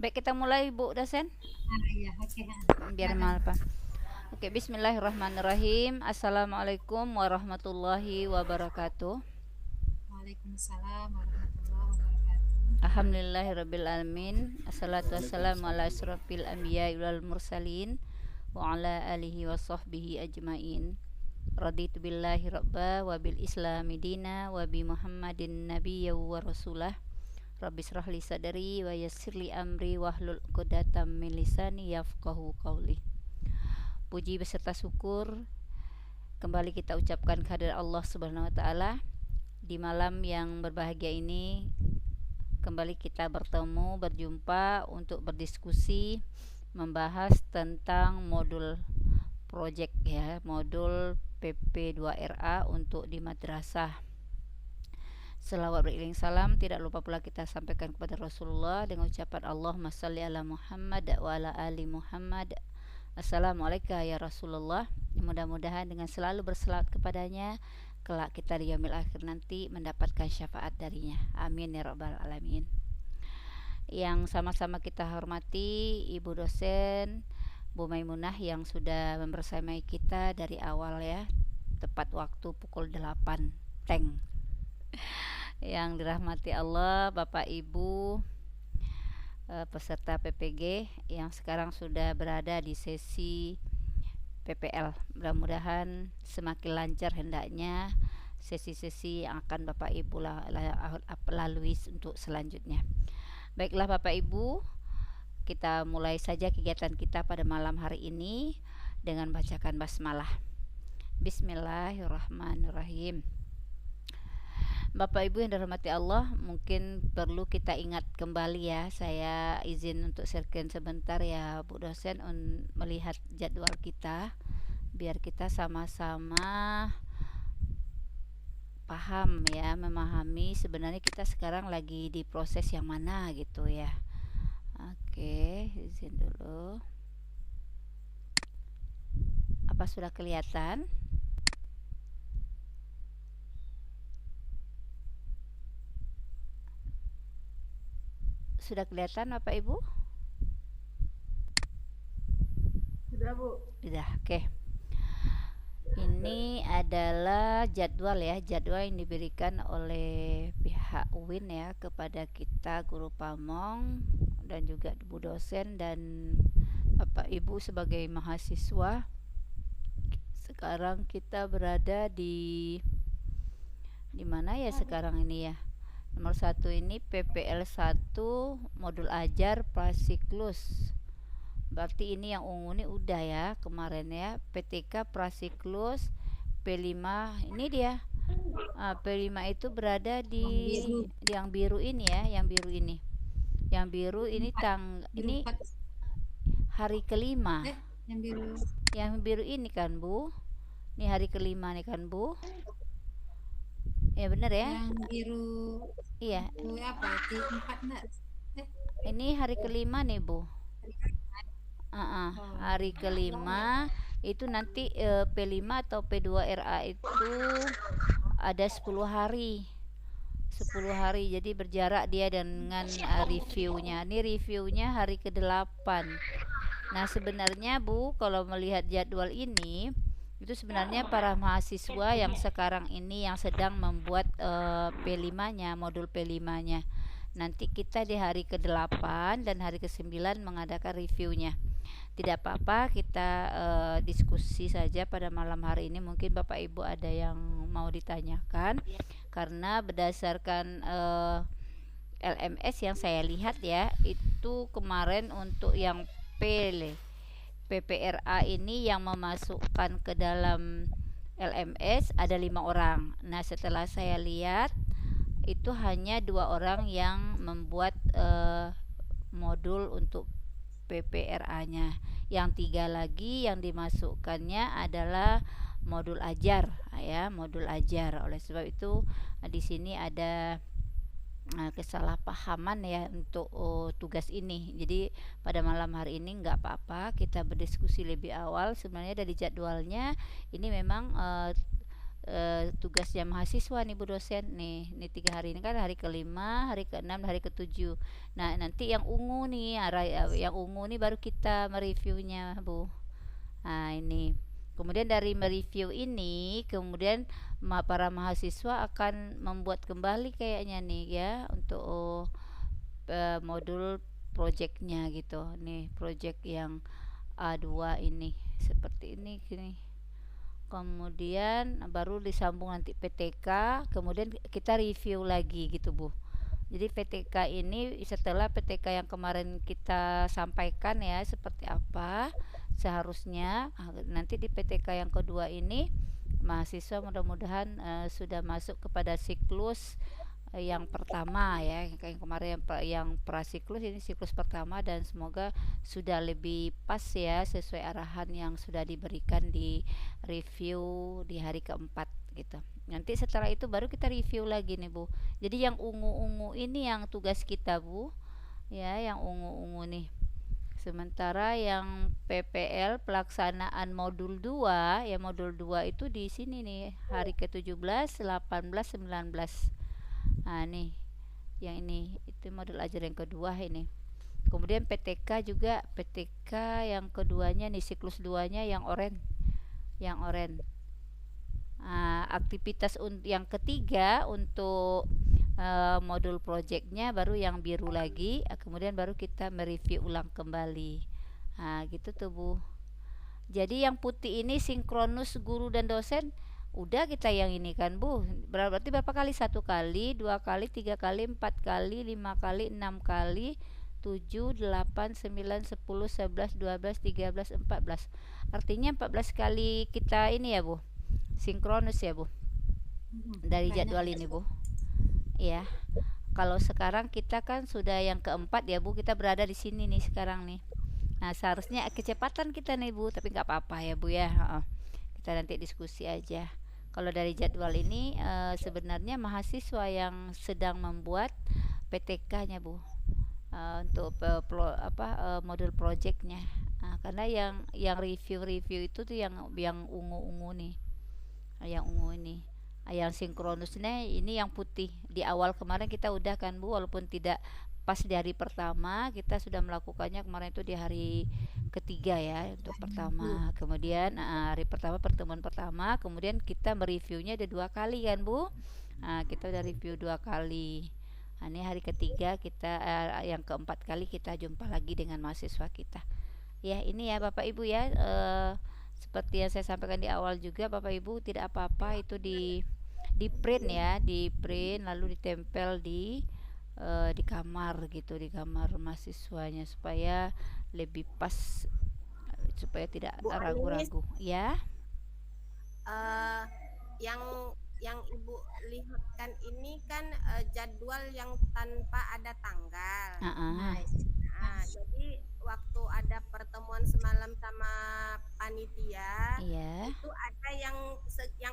Baik, kita mulai Bu dosen. Iya, oke. Biar Silakan. mal apa. Oke, bismillahirrahmanirrahim. Assalamualaikum warahmatullahi wabarakatuh. Waalaikumsalam warahmatullahi wabarakatuh. Alhamdulillahirabbil alamin. Assalatu wassalamu ala asrofil anbiya'i wal mursalin wa ala alihi wa sahbihi ajmain. Raditu billahi rabba wa bil islami dina wa bi Muhammadin nabiyya wa rasulah. Rabbi israh li sadri wa yassir li amri wahlul 'uqdatam min lisani yafqahu qawli. Puji beserta syukur kembali kita ucapkan kehadirat Allah Subhanahu wa taala di malam yang berbahagia ini. Kembali kita bertemu, berjumpa untuk berdiskusi membahas tentang modul project ya, modul PP2RA untuk di madrasah. Selawat beriring salam tidak lupa pula kita sampaikan kepada Rasulullah dengan ucapan Allahumma salli ala Muhammad wa ala ali Muhammad. Assalamualaikum ya Rasulullah. Mudah-mudahan dengan selalu berselawat kepadanya, kelak kita di yaumil akhir nanti mendapatkan syafaat darinya. Amin ya rabbal alamin. Yang sama-sama kita hormati Ibu dosen Bu Maimunah yang sudah membersamai kita dari awal ya, tepat waktu pukul 8 teng. Yang dirahmati Allah, Bapak Ibu peserta PPG yang sekarang sudah berada di sesi PPL. Mudah-mudahan semakin lancar hendaknya sesi-sesi yang akan Bapak Ibu lalui untuk selanjutnya. Baiklah Bapak Ibu, kita mulai saja kegiatan kita pada malam hari ini dengan bacakan basmalah. Bismillahirrahmanirrahim. Bapak Ibu yang dirahmati Allah, mungkin perlu kita ingat kembali ya. Saya izin untuk sharekan sebentar ya Bu dosen melihat jadwal kita biar kita sama-sama paham ya, memahami sebenarnya kita sekarang lagi di proses yang mana gitu ya. Oke, izin dulu. Apa sudah kelihatan? Sudah kelihatan Bapak Ibu? Sudah, Bu. Sudah, oke. Ini adalah jadwal ya, jadwal yang diberikan oleh pihak UIN ya kepada kita guru pamong dan juga ibu dosen dan Bapak Ibu sebagai mahasiswa. Sekarang kita berada di mana ya sekarang ini ya? Nomor 1 ini PPL 1 modul ajar prasiklus. Berarti ini yang ungu ini udah ya kemarin ya. PTK prasiklus P5 ini dia. P5 itu berada di yang biru ini ya, yang biru ini. Yang biru ini ini hari kelima. Yang biru. Yang biru ini kan Bu. Ini hari kelima nih kan Bu. Ya benar ya. Yang biru. Iya. Bu apa? T4 enggak? Ini hari kelima nih Bu. Hari kelima itu nanti P5 atau P2RA itu ada 10 hari. 10 hari jadi berjarak dia dengan reviewnya. Ini reviewnya hari ke-8. Nah, sebenarnya Bu, kalau melihat jadwal ini itu sebenarnya para mahasiswa yang sekarang ini yang sedang membuat P5-nya, modul P5-nya. Nanti kita di hari ke-8 dan hari ke-9 mengadakan reviewnya. Tidak apa-apa, kita diskusi saja pada malam hari ini. Mungkin Bapak Ibu ada yang mau ditanyakan karena berdasarkan LMS yang saya lihat ya, itu kemarin untuk yang PPRA ini yang memasukkan ke dalam LMS ada 5 orang. Nah, setelah saya lihat itu hanya 2 orang yang membuat modul untuk PPRA-nya. Yang 3 lagi yang dimasukkannya adalah modul ajar ya, modul ajar. Oleh sebab itu di sini ada kesalahpahaman ya untuk tugas ini. Jadi pada malam hari ini nggak apa-apa kita berdiskusi lebih awal. Sebenarnya dari jadwalnya ini memang tugasnya mahasiswa nih Bu dosen nih. Nih 3 hari ini kan hari kelima, hari keenam, hari ketujuh. Nah nanti yang ungu nih, yang ungu nih baru kita mereviewnya Bu. Nah ini. Kemudian dari mereview ini, kemudian para mahasiswa akan membuat kembali kayaknya nih ya untuk modul projectnya gitu. Nih project yang A2 ini seperti ini gini. Kemudian baru disambung nanti PTK, kemudian kita review lagi gitu Bu. Jadi PTK ini setelah PTK yang kemarin kita sampaikan ya seperti apa seharusnya, nanti di PTK yang kedua ini mahasiswa mudah-mudahan sudah masuk kepada siklus yang pertama ya, yang kemarin yang prasiklus, ini siklus pertama, dan semoga sudah lebih pas ya sesuai arahan yang sudah diberikan di review di hari keempat gitu. Nanti setelah itu baru kita review lagi nih Bu. Jadi yang ungu-ungu ini yang tugas kita Bu ya, yang ungu-ungu nih. Sementara yang PPL pelaksanaan modul 2 ya, modul 2 itu di sini nih hari ke-17, 18, 19. Nah nih yang ini itu modul ajar yang kedua ini. Kemudian PTK juga, PTK yang keduanya nih siklus 2-nya yang oranye, yang oranye. Aktivitas yang ketiga untuk modul projectnya baru yang biru lagi, kemudian baru kita mereview ulang kembali. Gitu tuh Bu. Jadi yang putih ini sinkronus guru dan dosen udah kita yang ini kan Bu. Berarti berapa kali? 1 kali, 2 kali, 3 kali, 4 kali, 5 kali, 6 kali, 7, 8, 9, 10, 11, 12, 13, 14. Artinya 14 kali kita ini ya Bu, sinkronus ya Bu, dari jadwal ini Bu. Ya, kalau sekarang kita kan sudah yang keempat ya Bu, kita berada di sini nih sekarang nih. Nah seharusnya kecepatan kita nih Bu, tapi nggak apa-apa ya Bu ya. Kita nanti diskusi aja. Kalau dari jadwal ini sebenarnya mahasiswa yang sedang membuat PTK-nya Bu, untuk modul projectnya. Karena yang review itu tuh yang ungu-ungu nih, yang ungu ini, yang sinkronusnya ini yang putih. Di awal kemarin kita udah kan Bu, walaupun tidak pas di hari pertama, kita sudah melakukannya kemarin itu di hari ketiga ya untuk pertama. Kemudian hari pertama, pertemuan pertama, kemudian kita mereviewnya ada 2 kali kan Bu. Kita udah review 2 kali. Ini hari ketiga kita, yang keempat kali kita jumpa lagi dengan mahasiswa kita. Ya ini ya Bapak Ibu ya, seperti yang saya sampaikan di awal juga Bapak Ibu, tidak apa-apa itu di print ya, di print lalu ditempel di kamar gitu, di kamar mahasiswanya supaya lebih pas, supaya tidak ragu-ragu ya. Yang Ibu lihatkan ini kan jadwal yang tanpa ada tanggal. Jadi waktu ada pertemuan semalam sama panitia, itu ada yang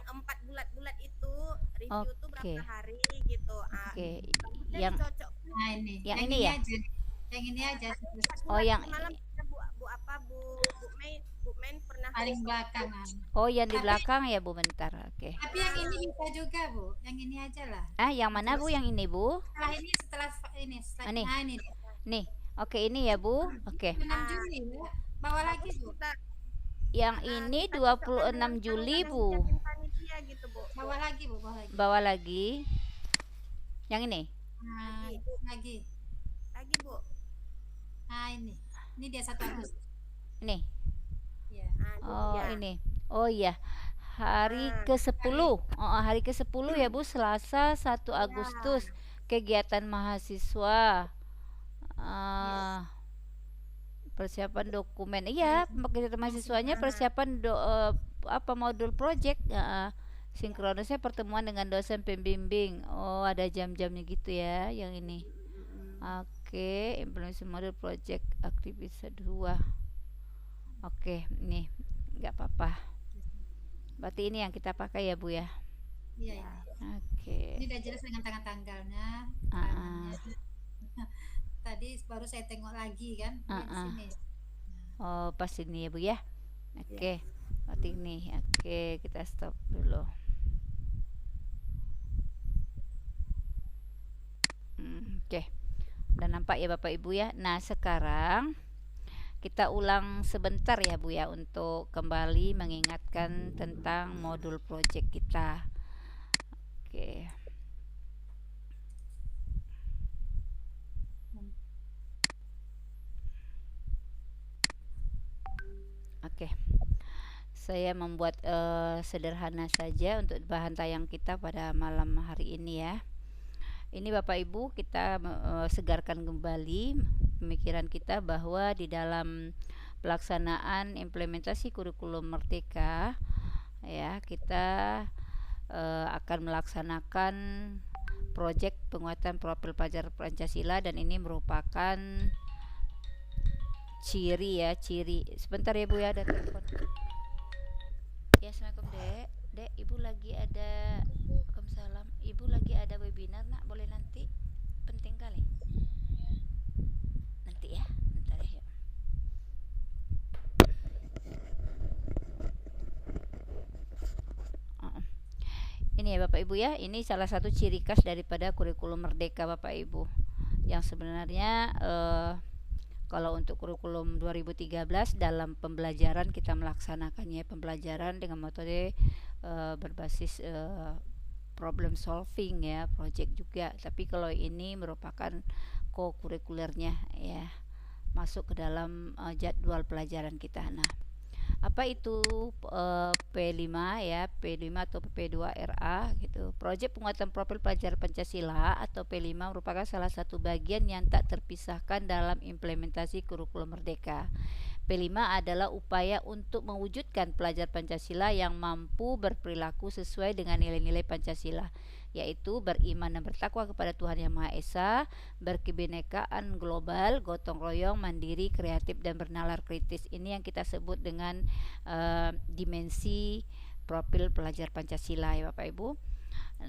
4 bulat-bulat itu review tuh berapa hari gitu. Yang cocok. Yang ini ya. Yang ini aja. Oh yang semalam Bu Main pernah paling belakang. Oh yang di belakang ya Bu, bentar. Oke. Tapi yang ini bisa juga Bu, yang ini aja lah. Yang mana Bu? Yang ini Bu? Setelah ini. Ini. Nih. Oke, ini ya Bu. Oke. 6 Juli ya. Bawa lagi Bu. Yang ini 26 Juli Bu. Bawa lagi Bu, bawa lagi. Yang ini. Lagi Bu. Ini dia 1 Agustus. Ini. Ya. Ini. Oh iya. Hari ke-10. Hari ke-10 ya Bu, Selasa 1 Agustus. Kegiatan mahasiswa. Persiapan dokumen. Iya, kegiatan mahasiswanya persiapan modul project. Sinkronusnya pertemuan dengan dosen pembimbing. Oh, ada jam-jamnya gitu ya yang ini. Oke, implementasi modul project aktivitas 2. Oke, ini nggak apa-apa. Berarti ini yang kita pakai ya Bu ya. Iya. Oke. Ini udah jelas dengan tanggalnya. Tadi baru saya tengok lagi kan di sini. Oh, pas ini ya Bu ya. Oke. Berarti ini. Oke, kita stop dulu. nampak ya Bapak Ibu ya. Nah sekarang kita ulang sebentar ya Bu ya, untuk kembali mengingatkan tentang modul project kita. Oke. Oke. Saya membuat sederhana saja untuk bahan tayang kita pada malam hari ini ya. Ini Bapak Ibu, kita segarkan kembali pemikiran kita bahwa di dalam pelaksanaan implementasi kurikulum Merdeka ya, kita akan melaksanakan proyek penguatan profil pelajar Pancasila, dan ini merupakan ciri sebentar ya Bu ya, ada telepon ya. Assalamualaikum Dek, Ibu lagi ada, Waalaikumsalam, Ibu lagi ada webinar nak, boleh nanti, penting kali nanti ya, bentar ya. Ini ya Bapak Ibu ya, ini salah satu ciri khas daripada kurikulum Merdeka Bapak Ibu, yang sebenarnya kalau untuk kurikulum 2013 dalam pembelajaran kita melaksanakannya pembelajaran dengan metode berbasis problem solving ya, project juga. Tapi kalau ini merupakan co-kurikulernya ya, masuk ke dalam jadwal pelajaran kita. Nah, apa itu P5 ya, P5 atau P2RA gitu. Proyek penguatan profil pelajar Pancasila atau P5 merupakan salah satu bagian yang tak terpisahkan dalam implementasi kurikulum Merdeka. P5 adalah upaya untuk mewujudkan pelajar Pancasila yang mampu berperilaku sesuai dengan nilai-nilai Pancasila, yaitu beriman dan bertakwa kepada Tuhan Yang Maha Esa, berkebinekaan global, gotong royong, mandiri, kreatif, dan bernalar kritis. Ini yang kita sebut dengan dimensi profil pelajar Pancasila ya Bapak Ibu.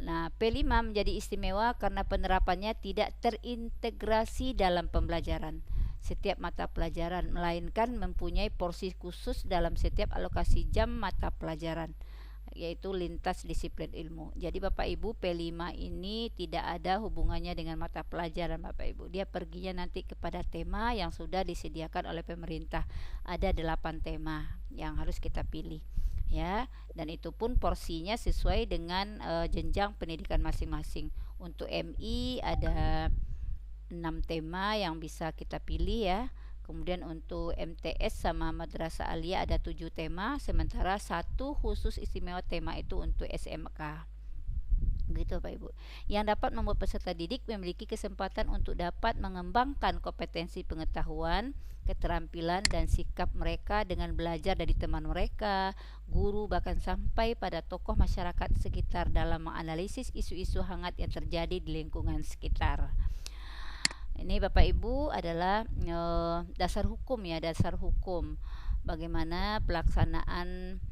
Nah, P5 menjadi istimewa karena penerapannya tidak terintegrasi dalam pembelajaran setiap mata pelajaran, melainkan mempunyai porsi khusus dalam setiap alokasi jam mata pelajaran, yaitu lintas disiplin ilmu. Jadi Bapak Ibu, P5 ini tidak ada hubungannya dengan mata pelajaran Bapak Ibu. Dia perginya nanti kepada tema yang sudah disediakan oleh pemerintah. Ada 8 tema yang harus kita pilih ya, dan itu pun porsinya sesuai dengan jenjang pendidikan masing-masing. Untuk MI ada 6 tema yang bisa kita pilih ya. Kemudian untuk MTS sama Madrasah Aliyah ada 7 tema, sementara 1 khusus istimewa tema itu untuk SMK. Begitu Pak Ibu. Yang dapat membuat peserta didik memiliki kesempatan untuk dapat mengembangkan kompetensi pengetahuan, keterampilan, dan sikap mereka dengan belajar dari teman mereka, guru, bahkan sampai pada tokoh masyarakat sekitar dalam menganalisis isu-isu hangat yang terjadi di lingkungan sekitar. Ini Bapak Ibu adalah dasar hukum ya, dasar hukum bagaimana pelaksanaan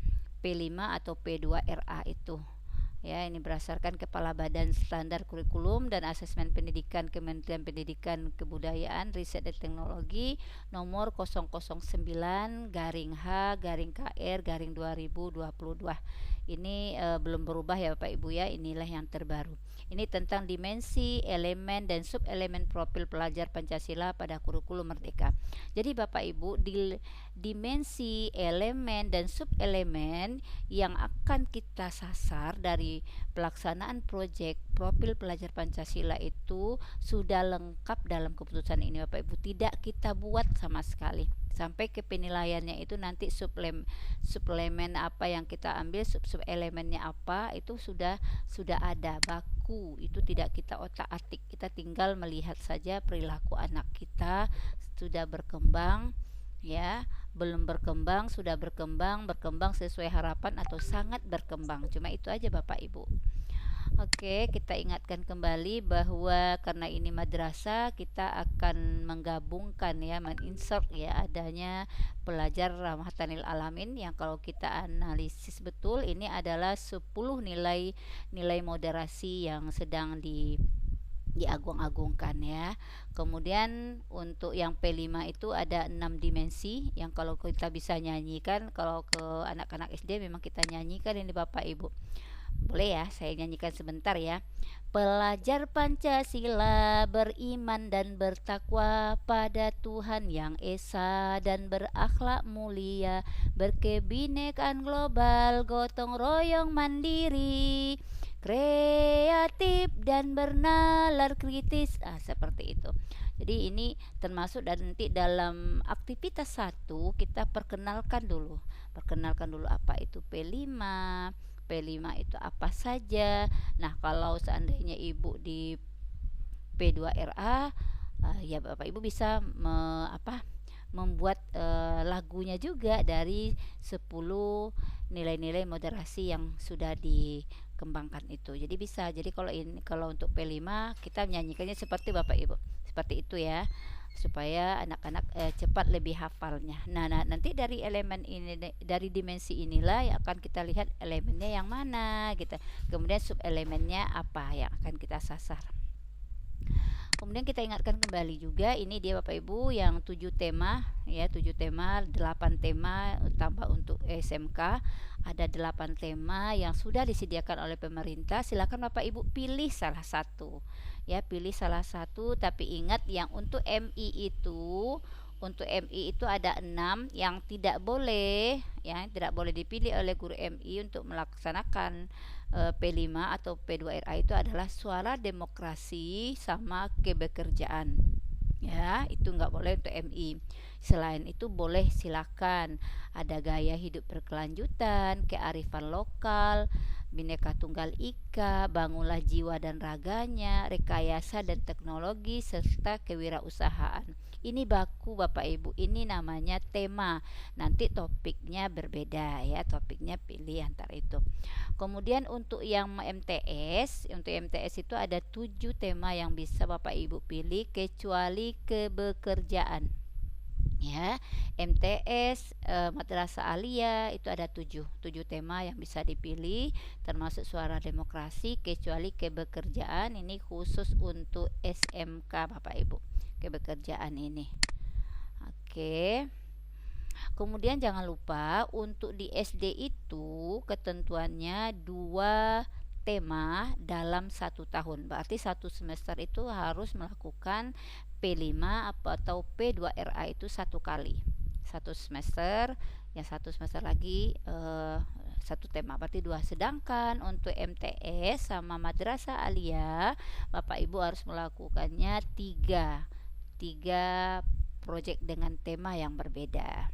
P5 atau P2RA itu. Ya, ini berdasarkan Kepala Badan Standar Kurikulum dan Asesmen Pendidikan Kementerian Pendidikan Kebudayaan, Riset dan Teknologi nomor 009-H-KR-2022. Ini belum berubah ya Bapak Ibu ya, inilah yang terbaru. Ini tentang dimensi, elemen, dan subelemen profil pelajar Pancasila pada kurikulum Merdeka. Jadi Bapak Ibu, di dimensi, elemen, dan subelemen yang akan kita sasar dari pelaksanaan proyek profil pelajar Pancasila itu sudah lengkap dalam keputusan ini Bapak Ibu. Tidak kita buat sama sekali. Sampai ke penilaiannya itu nanti suplemen apa yang kita ambil, sub-elemennya apa, itu sudah ada baku, itu tidak kita otak-atik, kita tinggal melihat saja perilaku anak kita sudah berkembang ya, belum berkembang, sudah berkembang sesuai harapan atau sangat berkembang. Cuma itu aja Bapak Ibu. Oke, kita ingatkan kembali bahwa karena ini madrasah, kita akan menggabungkan ya, meninsert ya adanya pelajar rahmatan lil alamin yang kalau kita analisis betul ini adalah 10 nilai moderasi yang sedang diagung-agungkan ya. Kemudian untuk yang P5 itu ada 6 dimensi yang kalau kita bisa nyanyikan, kalau ke anak-anak SD memang kita nyanyikan ini Bapak Ibu. Boleh ya, saya nyanyikan sebentar ya. Pelajar Pancasila beriman dan bertakwa pada Tuhan Yang Esa dan berakhlak mulia, berkebinekaan global, gotong royong mandiri, kreatif dan bernalar kritis. Seperti itu. Jadi ini termasuk, dan nanti dalam aktivitas 1 kita perkenalkan dulu apa itu P5 itu apa saja. Nah, kalau seandainya Ibu di P2RA, ya Bapak Ibu bisa membuat lagunya juga dari 10 nilai-nilai moderasi yang sudah dikembangkan itu. Jadi bisa. Jadi kalau untuk P5 kita menyanyikannya seperti Bapak Ibu. Seperti itu ya, supaya anak-anak cepat lebih hafalnya. Nah, nanti dari elemen ini, dari dimensi inilah yang akan kita lihat elemennya yang mana gitu. Kemudian sub elemennya apa yang akan kita sasar. Kemudian kita ingatkan kembali juga, ini dia Bapak Ibu yang 7 tema ya, 7 tema, 8 tema tambah untuk SMK. Ada 8 tema yang sudah disediakan oleh pemerintah. Silakan Bapak Ibu pilih salah satu. Ya, pilih salah satu, tapi ingat yang untuk MI itu ada 6 yang tidak boleh dipilih oleh guru MI untuk melaksanakan P5 atau P2RA. Itu adalah suara demokrasi sama kebekerjaan. Ya, itu nggak boleh untuk MI. Selain itu boleh, silakan. Ada gaya hidup berkelanjutan, kearifan lokal, Bhinneka Tunggal Ika, bangunlah jiwa dan raganya, rekayasa dan teknologi, serta kewirausahaan. Ini baku Bapak Ibu, ini namanya tema. Nanti topiknya berbeda ya, topiknya pilih antara itu. Kemudian untuk yang MTS itu ada 7 tema yang bisa Bapak Ibu pilih kecuali kebekerjaan. Ya, MTS Madrasah Aliyah itu ada 7 tema yang bisa dipilih, termasuk suara demokrasi, kecuali kebekerjaan. Ini khusus untuk SMK Bapak Ibu, kebekerjaan ini. Oke. Kemudian jangan lupa untuk di SD itu ketentuannya 2 tema dalam 1 tahun. Berarti 1 semester itu harus melakukan P5 atau P2RA itu 1 kali. 1 semester, yang 1 semester lagi 1 tema, berarti 2. Sedangkan untuk MTS sama Madrasah Aliyah, Bapak Ibu harus melakukannya 3 proyek dengan tema yang berbeda.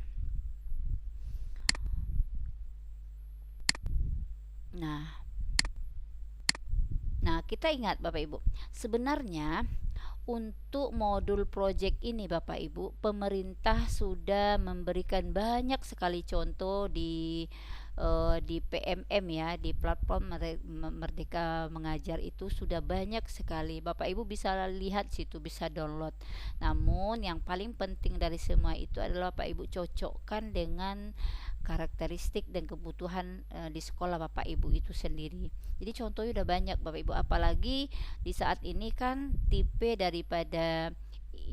Nah, kita ingat Bapak Ibu, sebenarnya untuk modul project ini Bapak Ibu, pemerintah sudah memberikan banyak sekali contoh di PMM ya, di platform Merdeka Mengajar itu sudah banyak sekali. Bapak Ibu bisa lihat situ, bisa download. Namun yang paling penting dari semua itu adalah Bapak Ibu cocokkan dengan karakteristik dan kebutuhan di sekolah Bapak Ibu itu sendiri. Jadi contohnya udah banyak Bapak Ibu, apalagi di saat ini kan tipe daripada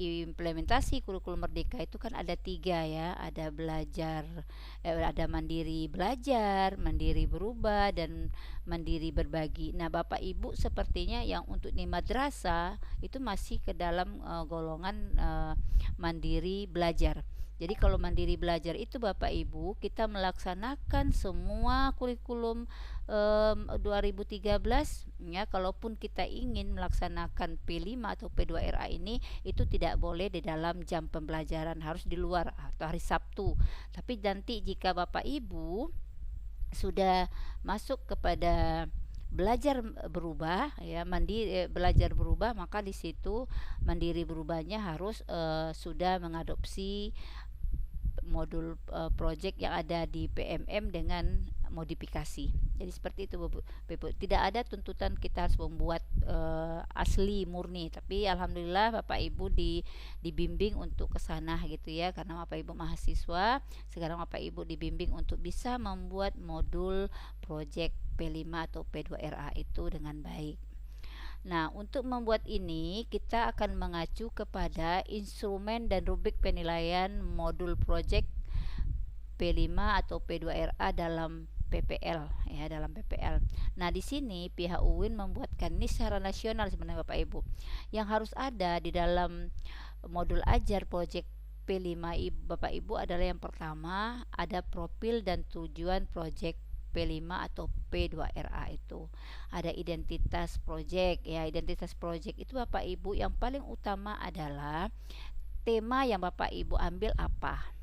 implementasi kurikulum merdeka itu kan ada 3 ya, ada ada mandiri belajar, mandiri berubah, dan mandiri berbagi. Nah Bapak Ibu sepertinya yang untuk di madrasah itu masih ke dalam golongan mandiri belajar. Jadi kalau mandiri belajar itu Bapak Ibu, kita melaksanakan semua kurikulum 2013 ya. Kalaupun kita ingin melaksanakan P5 atau P2RA ini, itu tidak boleh di dalam jam pembelajaran, harus di luar atau hari Sabtu. Tapi nanti jika Bapak Ibu sudah masuk kepada belajar berubah ya, belajar berubah, maka di situ mandiri berubahnya harus sudah mengadopsi modul project yang ada di PMM dengan modifikasi. Jadi seperti itu Bapak Ibu. Tidak ada tuntutan kita harus membuat asli murni, tapi alhamdulillah Bapak Ibu dibimbing untuk kesana gitu ya, karena Bapak Ibu mahasiswa. Sekarang Bapak Ibu dibimbing untuk bisa membuat modul project P5 atau P2RA itu dengan baik. Nah, untuk membuat ini kita akan mengacu kepada instrumen dan rubrik penilaian modul project P5 atau P2RA dalam PPL ya, dalam PPL. Nah, di sini pihak UIN membuatkan ini secara nasional sebenarnya Bapak Ibu. Yang harus ada di dalam modul ajar proyek P5 Bapak Ibu adalah yang pertama ada profil dan tujuan proyek P5 atau P2RA itu. Ada identitas proyek ya, identitas proyek itu Bapak Ibu yang paling utama adalah tema yang Bapak Ibu ambil apa.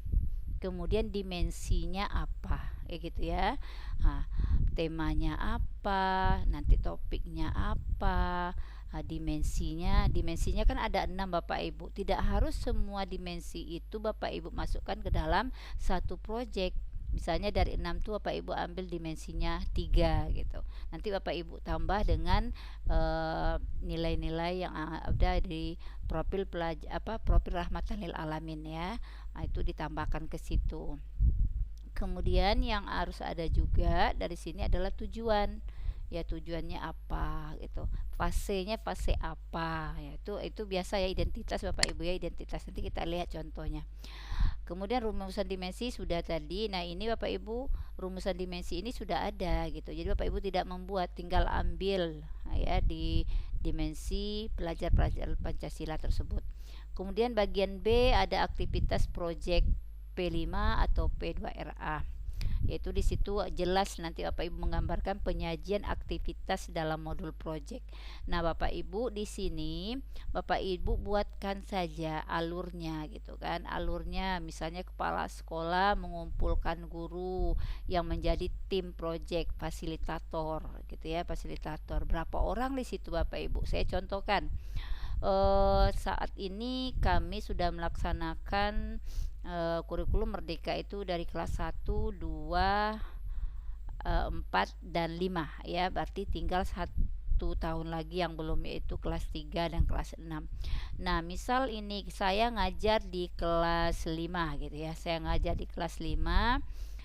Kemudian dimensinya apa, kayak gitu ya. Nah, temanya apa, nanti topiknya apa, dimensinya kan ada 6 Bapak Ibu. Tidak harus semua dimensi itu Bapak Ibu masukkan ke dalam satu proyek. Misalnya dari 6 tuh Bapak Ibu ambil dimensinya 3 gitu. Nanti Bapak Ibu tambah dengan nilai-nilai yang ada di profil profil rahmatan lil alamin ya. Nah, itu ditambahkan ke situ. Kemudian yang harus ada juga dari sini adalah tujuan. Ya, tujuannya apa gitu. Fasenya fase apa ya. Itu biasa ya, identitas Bapak Ibu ya, identitas. Nanti kita lihat contohnya. Kemudian rumusan dimensi sudah tadi. Nah, ini Bapak Ibu rumusan dimensi ini sudah ada gitu. Jadi Bapak Ibu tidak membuat, tinggal ambil ya di dimensi pelajar-pelajar Pancasila tersebut. Kemudian bagian B ada aktivitas proyek P5 atau P2RA. Yaitu di situ jelas nanti Bapak Ibu menggambarkan penyajian aktivitas dalam modul project. Nah, Bapak Ibu di sini Bapak Ibu buatkan saja alurnya gitu kan. Alurnya misalnya kepala sekolah mengumpulkan guru yang menjadi tim project fasilitator gitu ya, fasilitator. Berapa orang di situ Bapak Ibu? Saya contohkan. Saat ini kami sudah melaksanakan kurikulum Merdeka itu dari kelas 1, 2, 4 dan 5 ya, berarti tinggal 1 tahun lagi yang belum, yaitu kelas 3 dan kelas 6. Nah, misal ini saya ngajar di kelas 5 gitu ya. Saya ngajar di kelas 5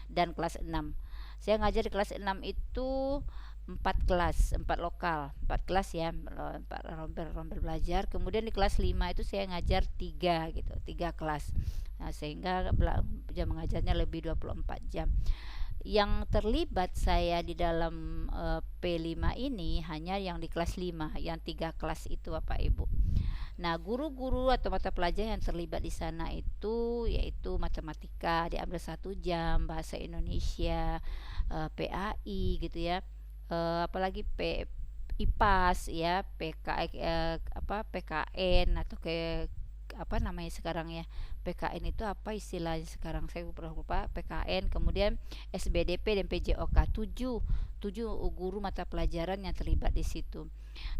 dan kelas 6. Saya ngajar di kelas 6 itu 4 kelas, 4 lokal, 4 kelas ya, 4 rombel belajar. Kemudian di kelas 5 itu saya ngajar 3 gitu, 3 kelas. Nah, sehingga jam mengajarnya lebih 24 jam. Yang terlibat saya di dalam P5 ini hanya yang di kelas 5, yang 3 kelas itu Bapak Ibu. Nah, guru-guru atau mata pelajaran yang terlibat di sana itu yaitu matematika diambil 1 jam, bahasa Indonesia, PAI gitu ya. Apalagi IPAS ya, PKN atau apa namanya sekarang ya, PKN itu apa istilahnya sekarang, saya lupa. PKN, kemudian SBDP dan PJOK. 7 guru mata pelajaran yang terlibat di situ.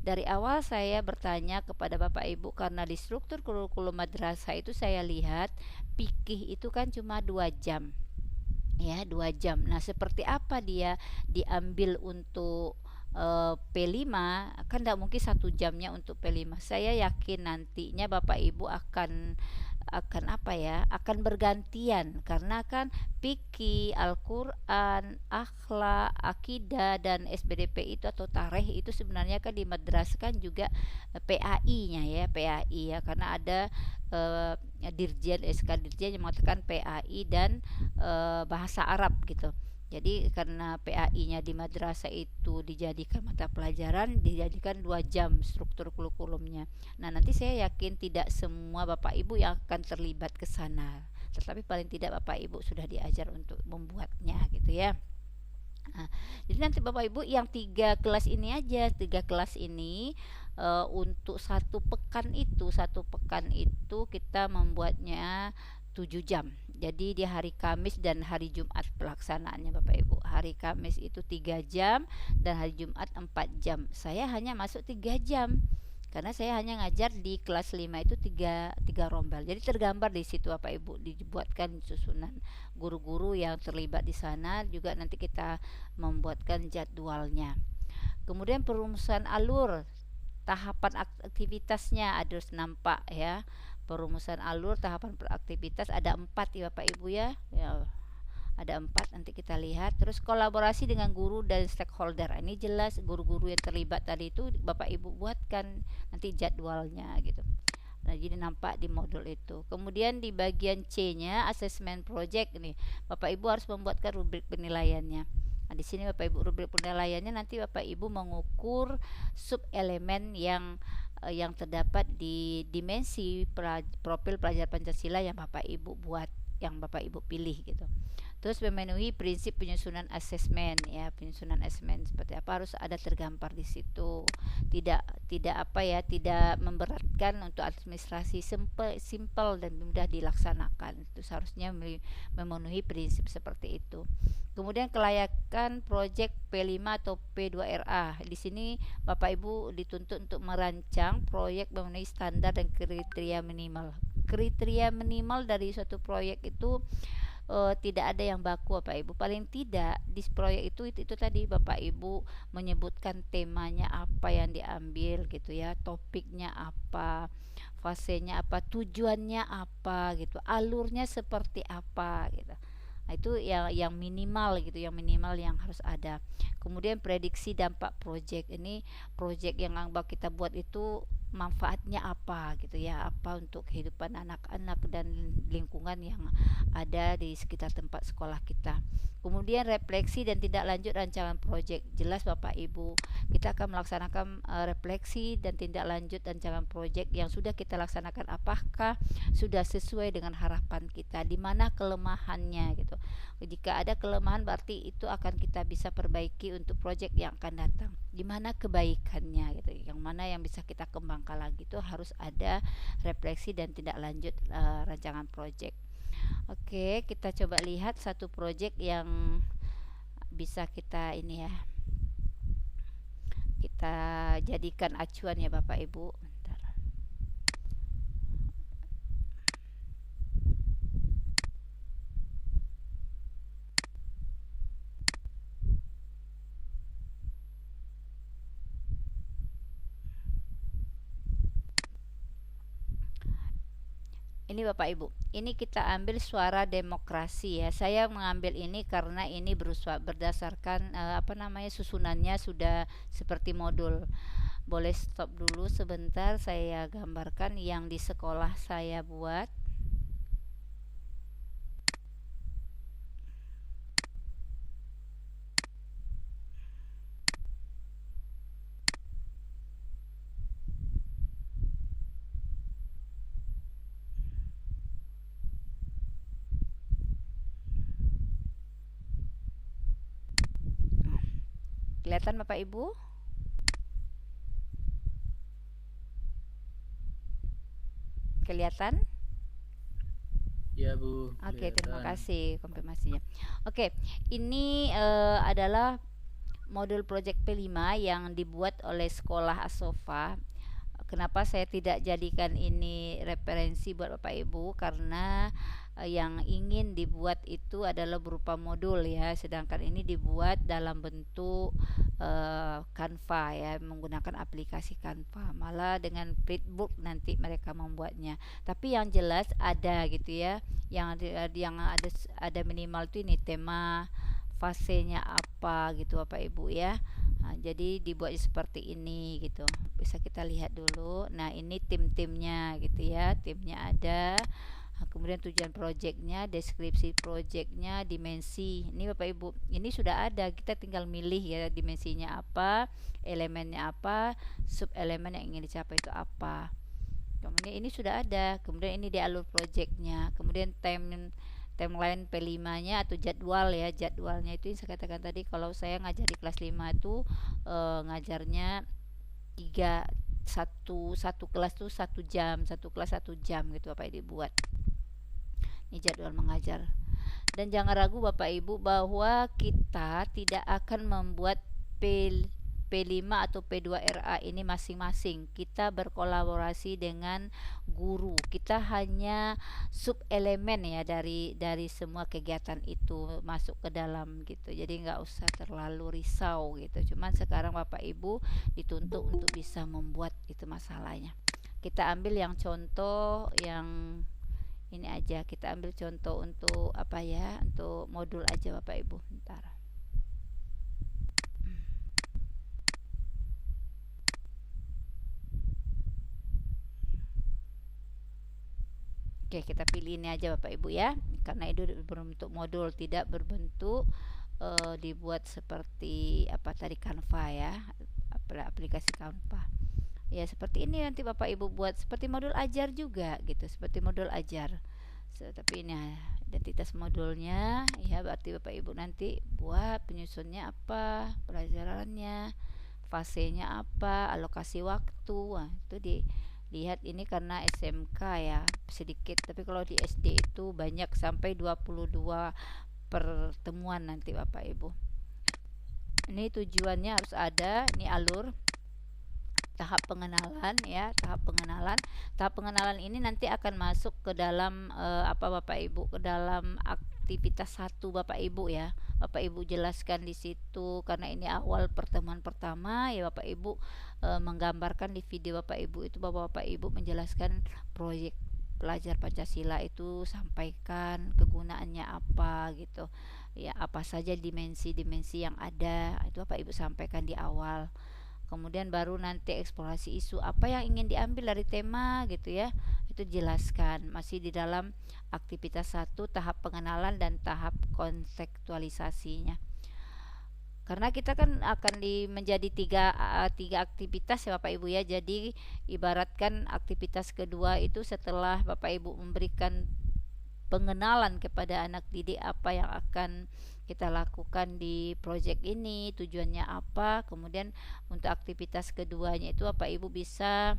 Dari awal saya bertanya kepada Bapak Ibu, karena di struktur kurikulum madrasah itu saya lihat fikih itu kan cuma 2 jam ya, 2 jam. Nah, seperti apa dia diambil untuk P5, kan tidak mungkin 1 jamnya untuk P5. Saya yakin nantinya Bapak Ibu akan apa ya, akan bergantian, karena kan fikih, Al-Quran, akhlak, akidah, dan SBDP itu atau tarikh itu sebenarnya kan di madrasah kan juga PAI-nya ya, PAI ya, karena ada dirjen SK dirjen yang mengatakan PAI dan bahasa Arab gitu. Jadi karena PAI-nya di madrasah itu dijadikan mata pelajaran, dijadikan 2 jam struktur kurikulumnya. Nah, nanti saya yakin tidak semua Bapak Ibu yang akan terlibat ke sana, tetapi paling tidak Bapak Ibu sudah diajar untuk membuatnya gitu ya. Nah, jadi nanti Bapak Ibu yang 3 kelas ini aja, 3 kelas ini untuk 1 pekan itu kita membuatnya 7 jam. Jadi di hari Kamis dan hari Jumat pelaksanaannya Bapak Ibu. Hari Kamis itu 3 jam dan hari Jumat 4 jam. Saya hanya masuk 3 jam. Karena saya hanya ngajar di kelas 5 itu 3 rombel. Jadi tergambar di situ Bapak Ibu, dibuatkan susunan guru-guru yang terlibat di sana, juga nanti kita membuatkan jadwalnya. Kemudian perumusan alur, tahapan aktivitasnya harus nampak ya. Perumusan alur tahapan beraktivitas ada 4 ya Bapak Ibu ya. Ada 4, nanti kita lihat. Terus kolaborasi dengan guru dan stakeholder, ini jelas guru-guru yang terlibat tadi itu Bapak Ibu buatkan nanti jadwalnya gitu. Nah, jadi nampak di modul itu. Kemudian di bagian C nya assessment project nih, Bapak Ibu harus membuatkan rubrik penilaiannya. Nah, di sini Bapak Ibu rubrik penilaiannya nanti Bapak Ibu mengukur sub elemen yang terdapat di dimensi profil pelajar Pancasila yang Bapak Ibu buat, yang Bapak Ibu pilih gitu. Terus memenuhi prinsip penyusunan asesmen ya, penyusunan asesmen seperti apa harus ada tergambar di situ. Tidak apa ya, tidak memberatkan untuk administrasi, simple dan mudah dilaksanakan. Itu seharusnya memenuhi prinsip seperti itu. Kemudian kelayakan proyek P5 atau P2RA. Di sini Bapak Ibu dituntut untuk merancang proyek memenuhi standar dan kriteria minimal. Kriteria minimal dari suatu proyek itu tidak ada yang baku Bapak Ibu. Paling tidak di proyek itu tadi Bapak Ibu menyebutkan temanya apa yang diambil gitu ya, topiknya apa, fasenya apa, tujuannya apa gitu, alurnya seperti apa gitu. Nah, itu yang minimal gitu, yang minimal yang harus ada. Kemudian prediksi dampak proyek. Ini proyek yang kita buat itu manfaatnya apa gitu ya, apa untuk kehidupan anak-anak dan lingkungan yang ada di sekitar tempat sekolah kita. Kemudian refleksi dan tindak lanjut rancangan proyek. Jelas Bapak Ibu, kita akan melaksanakan refleksi dan tindak lanjut rancangan proyek yang sudah kita laksanakan, apakah sudah sesuai dengan harapan kita, di mana kelemahannya gitu. Jika ada kelemahan berarti itu akan kita bisa perbaiki untuk proyek yang akan datang. Di mana kebaikannya gitu, yang mana yang bisa kita kembangkan lagi, itu harus ada refleksi dan tindak lanjut rancangan proyek. Oke, kita coba lihat satu proyek yang bisa kita ini ya, kita jadikan acuan ya Bapak Ibu. Ini Bapak Ibu, ini kita ambil suara demokrasi ya. Saya mengambil ini karena ini berdasarkan susunannya sudah seperti modul. Boleh stop dulu sebentar, saya gambarkan yang di sekolah saya buat. Kelihatan Bapak Ibu? Kelihatan? Ya Bu. Oke, terima kasih konfirmasinya. Oke, ini adalah modul project P5 yang dibuat oleh sekolah Asofa. Kenapa saya tidak jadikan ini referensi buat Bapak Ibu? Karena yang ingin dibuat itu adalah berupa modul ya, sedangkan ini dibuat dalam bentuk Canva ya, menggunakan aplikasi Canva. Malah dengan Flipbook nanti mereka membuatnya. Tapi yang jelas ada gitu ya, yang ada minimal itu ini tema, fasenya apa gitu Bapak Ibu ya. Nah, jadi dibuat seperti ini gitu. Bisa kita lihat dulu. Nah, ini tim-timnya gitu ya. Timnya ada. Nah, kemudian tujuan proyeknya, deskripsi proyeknya, dimensi. Ini Bapak Ibu, ini sudah ada. Kita tinggal milih ya dimensinya apa, elemennya apa, sub elemen yang ingin dicapai itu apa. Kemudian ini sudah ada. Kemudian ini di alur proyeknya. Kemudian timeline P5-nya atau jadwal ya, jadwalnya itu yang saya katakan tadi, kalau saya ngajar di kelas 5 itu ngajarnya satu kelas tuh 1 jam, satu kelas 1 jam gitu Bapak Ibu buat. Ini jadwal mengajar. Dan jangan ragu Bapak Ibu bahwa kita tidak akan membuat P5 atau P2RA ini masing-masing. Kita berkolaborasi dengan guru. Kita hanya sub elemen ya dari semua kegiatan itu masuk ke dalam gitu. Jadi nggak usah terlalu risau gitu. Cuman sekarang Bapak Ibu dituntut untuk bisa membuat itu masalahnya. Kita ambil yang contoh yang ini aja. Kita ambil contoh untuk apa ya? Untuk modul aja Bapak Ibu. Bentar. Oke, kita pilih ini aja Bapak Ibu ya, karena itu berbentuk modul, tidak berbentuk dibuat seperti apa tadi, Canva ya, aplikasi Canva. Ya seperti ini nanti Bapak Ibu buat seperti modul ajar juga gitu, seperti modul ajar. Tapi ini identitas modulnya ya, berarti Bapak Ibu nanti buat penyusunnya apa, pelajarannya, fasenya apa, alokasi waktu. Nah, itu dilihat ini karena SMK ya sedikit, tapi kalau di SD itu banyak sampai 22 pertemuan nanti Bapak Ibu. Ini tujuannya harus ada, ini alur tahap pengenalan ya, tahap pengenalan ini nanti akan masuk ke dalam apa Bapak Ibu, ke dalam aktivitas 1 Bapak Ibu ya. Bapak Ibu jelaskan di situ karena ini awal pertemuan pertama ya, Bapak Ibu menggambarkan di video Bapak Ibu itu bahwa Bapak Ibu menjelaskan proyek pelajar Pancasila itu, sampaikan kegunaannya apa gitu ya, apa saja dimensi-dimensi yang ada itu Bapak Ibu sampaikan di awal. Kemudian baru nanti eksplorasi isu apa yang ingin diambil dari tema gitu ya, itu jelaskan masih di dalam aktivitas 1 tahap pengenalan dan tahap konseptualisasinya. Karena kita kan akan menjadi tiga aktivitas ya Bapak Ibu ya. Jadi ibaratkan aktivitas kedua itu setelah Bapak Ibu memberikan pengenalan kepada anak didik apa yang akan kita lakukan di proyek ini, tujuannya apa. Kemudian untuk aktivitas keduanya itu Bapak Ibu bisa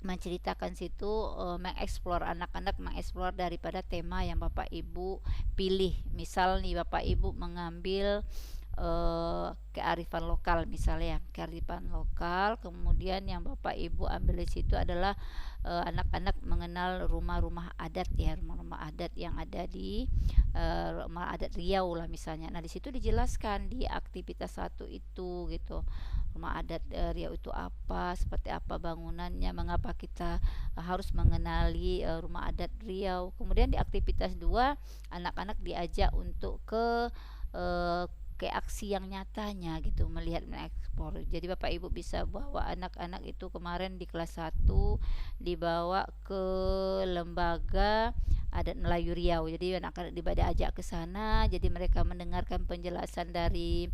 menceritakan situ, mengeksplor, anak-anak mengeksplor daripada tema yang Bapak Ibu pilih. Misal nih Bapak Ibu mengambil kearifan lokal misalnya, kearifan lokal, kemudian yang Bapak Ibu ambil di situ adalah anak-anak mengenal rumah-rumah adat ya, rumah-rumah adat yang ada di rumah adat Riau lah misalnya. Nah di situ dijelaskan di aktivitas 1 itu gitu, rumah adat Riau itu apa, seperti apa bangunannya, mengapa kita harus mengenali rumah adat Riau. Kemudian di aktivitas 2 anak-anak diajak untuk ke aksi yang nyatanya gitu, melihat, mengeksplor. Jadi Bapak Ibu bisa bawa anak-anak itu, kemarin di kelas 1 dibawa ke lembaga adat Melayu Riau. Jadi anak-anak diajak ke sana, jadi mereka mendengarkan penjelasan dari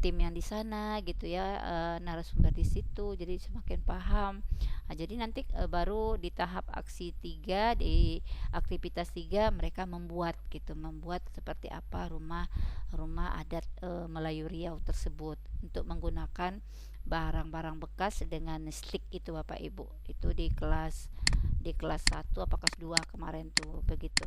tim yang di sana gitu ya, narasumber di situ, jadi semakin paham. Nah, jadi nanti baru di tahap aksi 3, di aktivitas 3 mereka membuat gitu, membuat seperti apa rumah adat Melayu Riau tersebut untuk menggunakan barang-barang bekas dengan stick itu Bapak Ibu. Itu di kelas 1 apa kelas 2 kemarin tuh begitu.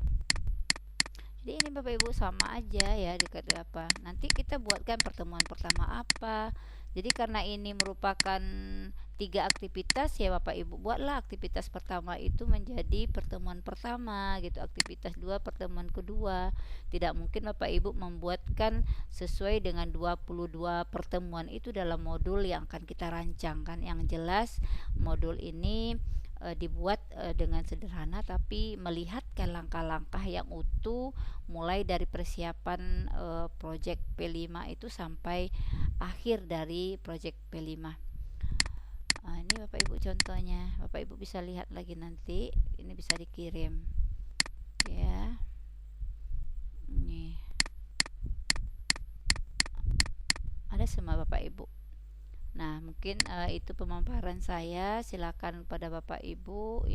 Jadi ini Bapak Ibu sama aja ya, dikata apa. Nanti kita buatkan pertemuan pertama apa. Jadi karena ini merupakan 3 aktivitas ya Bapak Ibu, buatlah aktivitas pertama itu menjadi pertemuan pertama gitu, aktivitas 2 pertemuan kedua. Tidak mungkin Bapak Ibu membuatkan sesuai dengan 22 pertemuan itu dalam modul yang akan kita rancang kan. Yang jelas modul ini dibuat dengan sederhana, tapi melihatkan langkah-langkah yang utuh mulai dari persiapan proyek P5 itu sampai akhir dari proyek P5. Ini Bapak Ibu contohnya, Bapak Ibu bisa lihat lagi nanti, ini bisa dikirim ya. Ini ada semua Bapak Ibu. Nah mungkin itu pemaparan saya. Silakan pada Bapak Ibu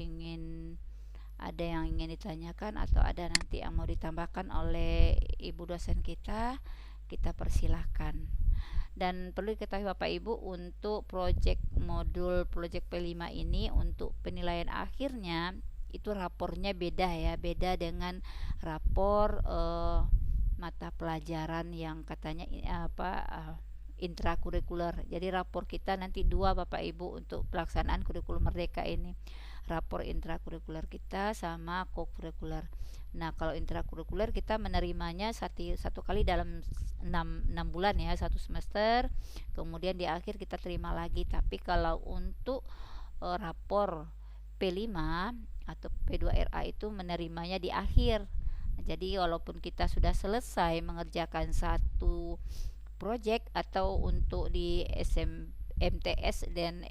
ada yang ingin ditanyakan atau ada nanti yang mau ditambahkan oleh Ibu dosen kita persilahkan. Dan perlu diketahui Bapak Ibu, untuk modul proyek P5 ini untuk penilaian akhirnya itu rapornya beda ya, beda dengan rapor mata pelajaran yang katanya intrakurikuler. Jadi rapor kita nanti 2 Bapak Ibu untuk pelaksanaan kurikulum merdeka ini, rapor intrakurikuler kita sama kokurikuler. Nah kalau intrakurikuler kita menerimanya satu kali dalam 6 bulan ya, 1 semester, kemudian di akhir kita terima lagi. Tapi kalau untuk rapor P5 atau P2RA itu menerimanya di akhir. Jadi walaupun kita sudah selesai mengerjakan satu project atau untuk di MTS dan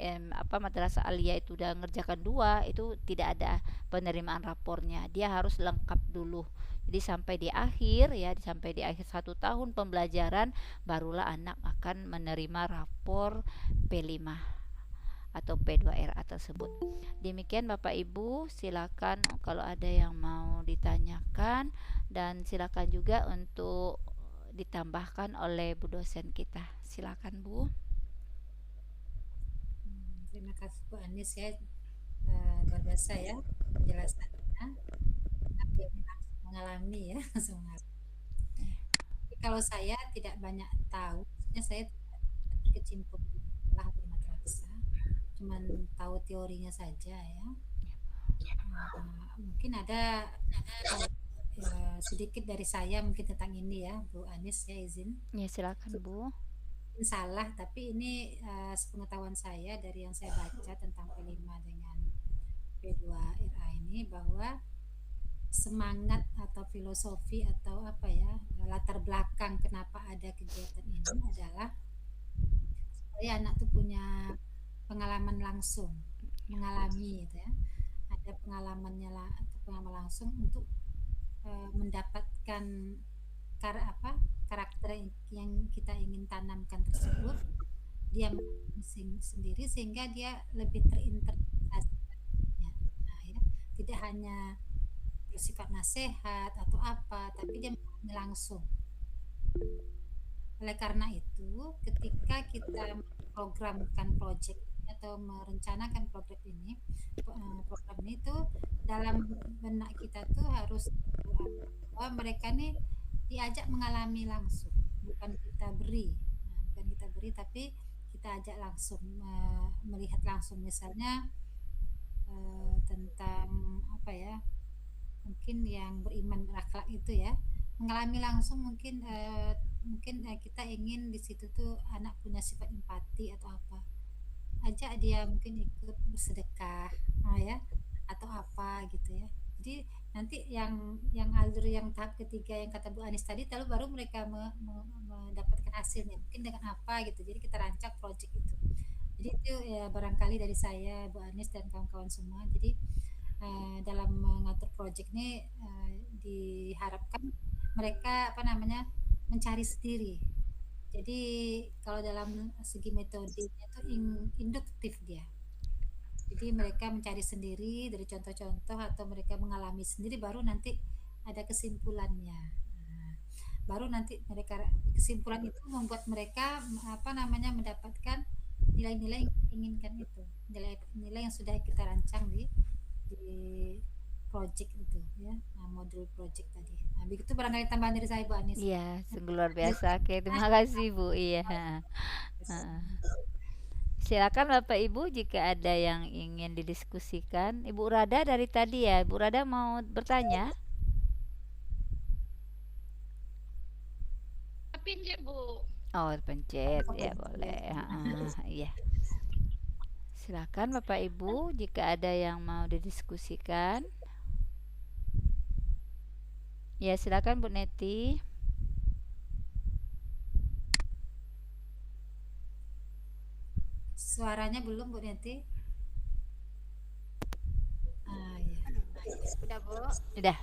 madrasah aliyah itu udah ngerjakan 2, itu tidak ada penerimaan rapornya. Dia harus lengkap dulu. Jadi sampai di akhir ya, sampai di akhir 1 tahun pembelajaran barulah anak akan menerima rapor P5 atau P2RA tersebut. Demikian Bapak Ibu, silakan kalau ada yang mau ditanyakan, dan silakan juga untuk ditambahkan oleh Bu dosen kita. Silakan Bu. Terima kasih Bu Anis ya, luar biasa ya penjelasannya. Dia mengalami ya semua. Kalau saya tidak banyak tahu, maksudnya saya tidak berkecimpung lah bermadrasah, cuman tahu teorinya saja ya. Mungkin ada sedikit dari saya mungkin tentang ini ya Bu Anis ya, izin. Ya silakan Bu. Salah, tapi ini sepengetahuan saya dari yang saya baca tentang P5 dengan P2RA ini, bahwa semangat atau filosofi atau apa ya, latar belakang kenapa ada kegiatan ini adalah supaya anak tuh punya pengalaman langsung, mengalami gitu ya, ada pengalamannya lah, atau pengalaman langsung untuk mendapatkan karakter yang kita ingin tanamkan tersebut, dia sendiri sehingga dia lebih terintegrasi ya. Nah, ya, tidak hanya bersifat nasihat atau apa, tapi dia langsung. Oleh karena itu, ketika kita memprogramkan proyek atau merencanakan program ini itu dalam benak kita tuh harus bahwa mereka nih diajak mengalami langsung, bukan kita beri, tapi kita ajak langsung, melihat langsung, misalnya tentang apa ya, mungkin yang beriman berakhlak itu ya, mengalami langsung, mungkin kita ingin di situ tuh anak punya sifat empati atau apa, ajak dia mungkin ikut bersedekah ya, atau apa gitu ya. Jadi nanti yang alur yang tahap ketiga yang kata Bu Anis tadi, lalu baru mereka mendapatkan hasilnya mungkin dengan apa gitu. Jadi kita rancang proyek itu. Jadi itu ya barangkali dari saya, Bu Anis dan kawan-kawan semua. Jadi dalam mengatur proyek ini diharapkan mereka mencari sendiri. Jadi kalau dalam segi metodenya itu induktif dia. Jadi mereka mencari sendiri dari contoh-contoh atau mereka mengalami sendiri, baru nanti ada kesimpulannya. Baru nanti mereka kesimpulan itu membuat mereka mendapatkan nilai-nilai yang diinginkan itu, nilai yang sudah kita rancang di project itu ya, modul project tadi. Nah, begitu barangkali tambahan dari saya Bu Anis. Iya, sungguh luar biasa. Oke, terima kasih Bu. Iya. Silakan Bapak Ibu jika ada yang ingin didiskusikan. Ibu Rada dari tadi ya, Ibu Rada mau bertanya? Pencet Bu. Oh pencet ya, boleh. Iya. Silakan Bapak Ibu jika ada yang mau didiskusikan. Ya silakan Bu Neti. Suaranya belum Bu Neti? Ya. Udah Bu? Udah.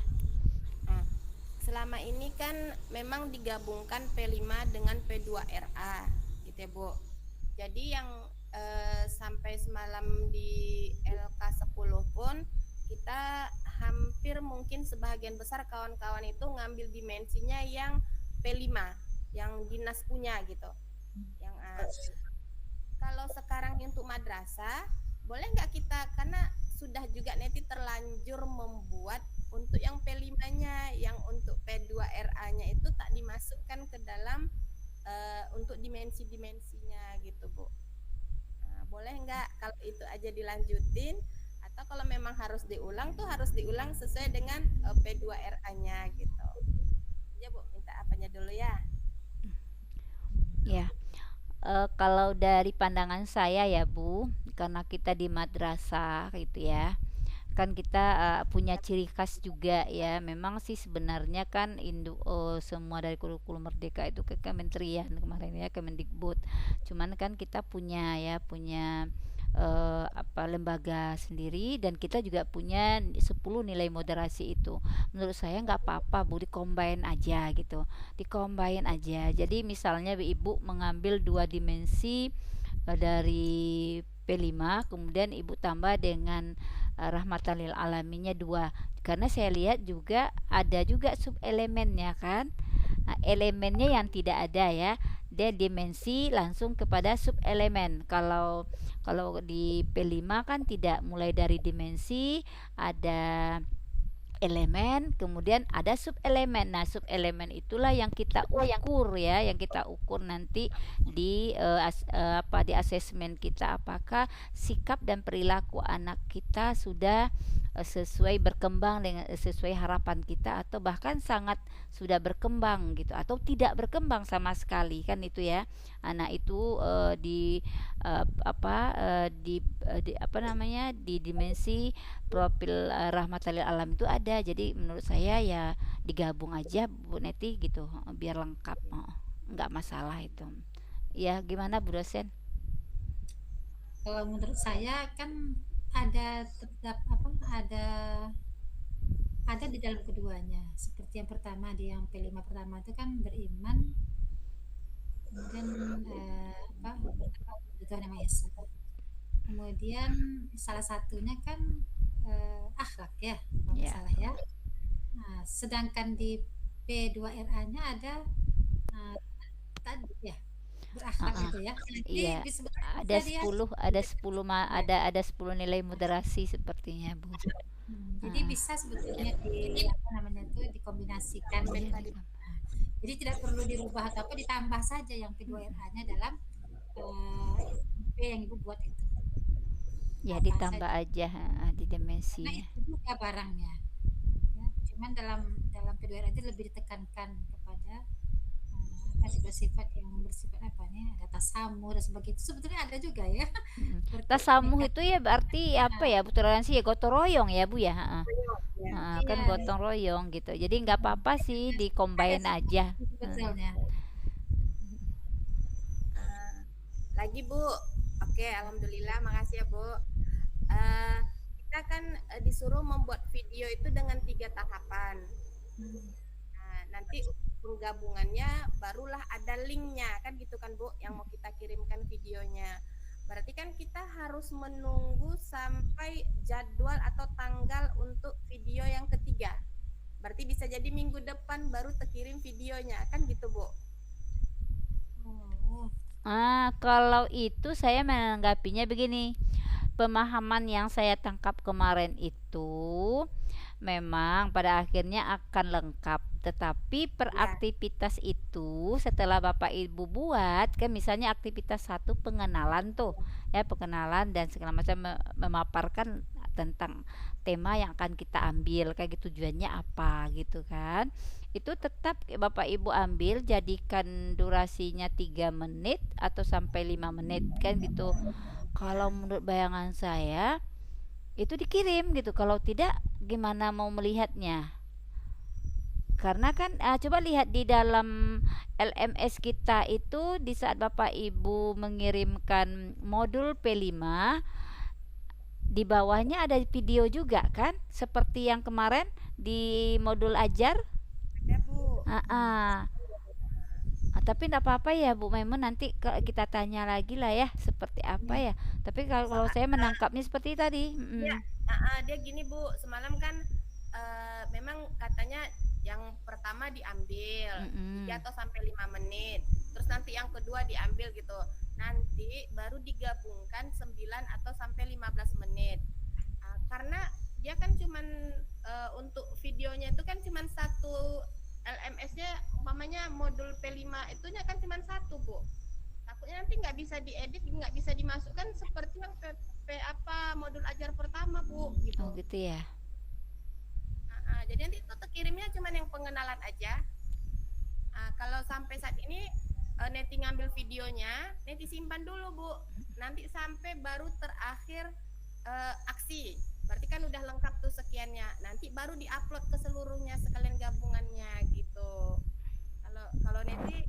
Selama ini kan memang digabungkan P5 dengan P2RA gitu ya Bu. Jadi yang sampai semalam di LK10 pun kita hampir mungkin sebagian besar kawan-kawan itu ngambil dimensinya yang P5 yang dinas punya gitu. Yang kalau sekarang untuk madrasah boleh nggak kita, karena sudah juga Neti terlanjur membuat untuk yang P5-nya, yang untuk P2RA-nya itu tak dimasukkan ke dalam untuk dimensi-dimensinya gitu Bu. Nah, boleh nggak kalau itu aja dilanjutin, atau kalau memang harus diulang tuh harus diulang sesuai dengan P2RA-nya gitu. Ya Bu, minta apanya dulu ya? Ya. Kalau dari pandangan saya ya Bu, karena kita di madrasah gitu ya, kan kita punya ciri khas juga ya. Memang sih sebenarnya kan semua dari kurikulum merdeka itu ke kementerian kemarin ya, Kemendikbud. Cuman kan kita punya ya, punya lembaga sendiri, dan kita juga punya 10 nilai moderasi itu. Menurut saya nggak apa-apa Bu, dikombain aja gitu, dikombain aja. Jadi misalnya Ibu mengambil 2 dimensi dari P5, kemudian Ibu tambah dengan rahmatan lil alaminnya 2, karena saya lihat juga ada juga sub elemennya kan. Nah, elemennya yang tidak ada ya, dia dimensi langsung kepada sub elemen. Kalau di P5 kan tidak, mulai dari dimensi, ada elemen, kemudian ada sub elemen. Nah, sub elemen itulah yang kita ukur ya, yang kita ukur nanti di di asesmen kita, apakah sikap dan perilaku anak kita sudah sesuai berkembang dengan sesuai harapan kita, atau bahkan sangat sudah berkembang gitu, atau tidak berkembang sama sekali kan, itu ya. Anak itu di dimensi profil rahmatan lil alam itu ada. Jadi menurut saya ya digabung aja Bu Neti gitu, biar lengkap, nggak masalah itu ya. Gimana Bu dosen? Kalau menurut saya kan ada tetap ada di dalam keduanya. Seperti yang pertama, di yang P5 pertama itu kan beriman, kemudian Tuhan Yang Maha Esa. Kemudian salah satunya kan akhlak ya, kalau nggak Ya. salah ya. Nah, sedangkan di P2RA-nya ada tadi ya, berakhlak itu ya. Jadi Iya, disebut ada tadi ya. 10 ada 10 nilai moderasi sepertinya Bu. Jadi bisa sebetulnya dikombinasikan. Jadi tidak perlu dirubah atau apa, ditambah saja yang P2RA-nya dalam P yang Ibu buat itu. Ya, Tambah ditambah saja. aja di Karena dimensinya. itu juga barangnya. Ya, cuman dalam P2RA itu lebih ditekankan kepada sifat-sifat yang bersifat ada tasamuh dan sebagainya. Sebetulnya ada juga ya. Tasamuh itu ya berarti apa ya, toleransi ya, gotong royong ya Bu ya. Kan Iya, gotong royong gitu. Jadi nggak apa-apa sih dikombain aja. sebetulnya. Lagi Bu. Oke, alhamdulillah, makasih ya Bu. Kita kan disuruh membuat video itu dengan 3 tahapan. Nah, nanti penggabungannya barulah ada linknya kan gitu kan Bu, yang mau kita kirimkan videonya. Berarti kan kita harus menunggu sampai jadwal atau tanggal untuk video yang ketiga. Berarti bisa jadi minggu depan baru terkirim videonya kan gitu Bu. Kalau itu saya menanggapinya begini. Pemahaman yang saya tangkap kemarin itu memang pada akhirnya akan lengkap, tetapi per aktivitas itu setelah Bapak Ibu buat kan, misalnya aktivitas 1 pengenalan tuh ya, pengenalan dan segala macam, memaparkan tentang tema yang akan kita ambil, kayak gitu, tujuannya apa gitu kan. Itu tetap Bapak Ibu ambil, jadikan durasinya 3 menit atau sampai 5 menit kan gitu. Kalau menurut bayangan saya itu dikirim gitu, kalau tidak gimana mau melihatnya? Karena kan coba lihat di dalam LMS kita itu, di saat Bapak Ibu mengirimkan modul P5, di bawahnya ada video juga kan, seperti yang kemarin di modul ajar. Ada Bu. Tapi enggak apa-apa ya Bu Maimun, nanti kita tanya lagi lah ya seperti apa ya. Tapi kalau saya menangkapnya seperti tadi. Dia gini Bu, semalam kan memang katanya yang pertama diambil 3 atau sampai 5 menit, terus nanti yang kedua diambil gitu, nanti baru digabungkan 9 atau sampai 15 menit. Karena dia kan cuman untuk videonya itu kan cuman 1 LMS-nya, umpamanya modul P5 itunya kan cuma 1 Bu. Takutnya nanti nggak bisa diedit, nggak bisa dimasukkan seperti yang modul ajar pertama Bu gitu. Oh gitu ya. Jadi nanti itu terkirimnya cuma yang pengenalan aja. Kalau sampai saat ini Neti ngambil videonya, Neti simpan dulu Bu. Nanti sampai baru terakhir aksi. Berarti kan udah lengkap tuh sekiannya. Nanti baru diupload ke seluruhnya sekalian gabungannya gitu. Kalau kalau nanti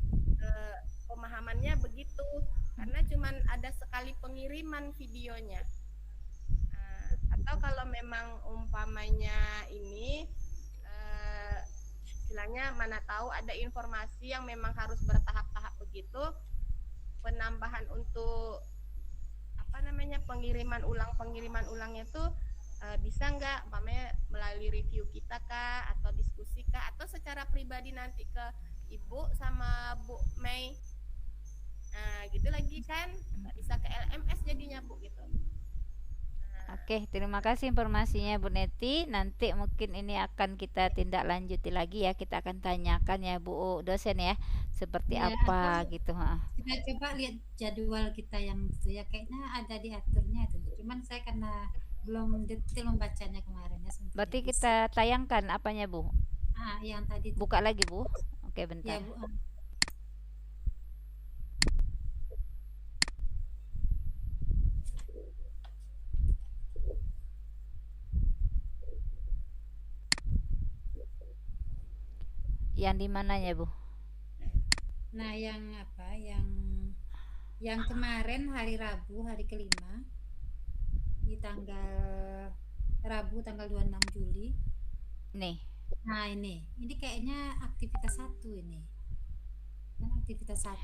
pemahamannya begitu, karena cuman ada sekali pengiriman videonya. Atau kalau memang umpamanya ini istilahnya mana tahu ada informasi yang memang harus bertahap-tahap begitu, penambahan untuk apa namanya pengiriman ulangnya tuh bisa nggak umpamanya melalui review kita kah, atau diskusi kah, atau secara pribadi nanti ke Ibu sama Bu Mei, gitu lagi kan, bisa ke LMS jadinya Bu gitu. Oke, terima kasih informasinya Bu Neti. Nanti mungkin ini akan kita tindak lanjuti lagi ya. Kita akan tanyakan ya Bu dosen ya, seperti Ya, apa atau gitu. kita coba lihat jadwal kita yang itu ya, kayaknya ada diaturnya itu. Cuman saya karena belum detail membacanya kemarin ya, sebentar Berarti ya, kita tayangkan apanya Bu? yang tadi itu. Buka lagi Bu. Oke, Ya bentar. Bu. Yang di mananya Bu? Nah, yang apa? Yang kemarin hari Rabu, hari kelima, di tanggal Rabu tanggal 26 Juli. Nih. Nah, ini kayaknya aktivitas 1 ini. Kan aktivitas 1.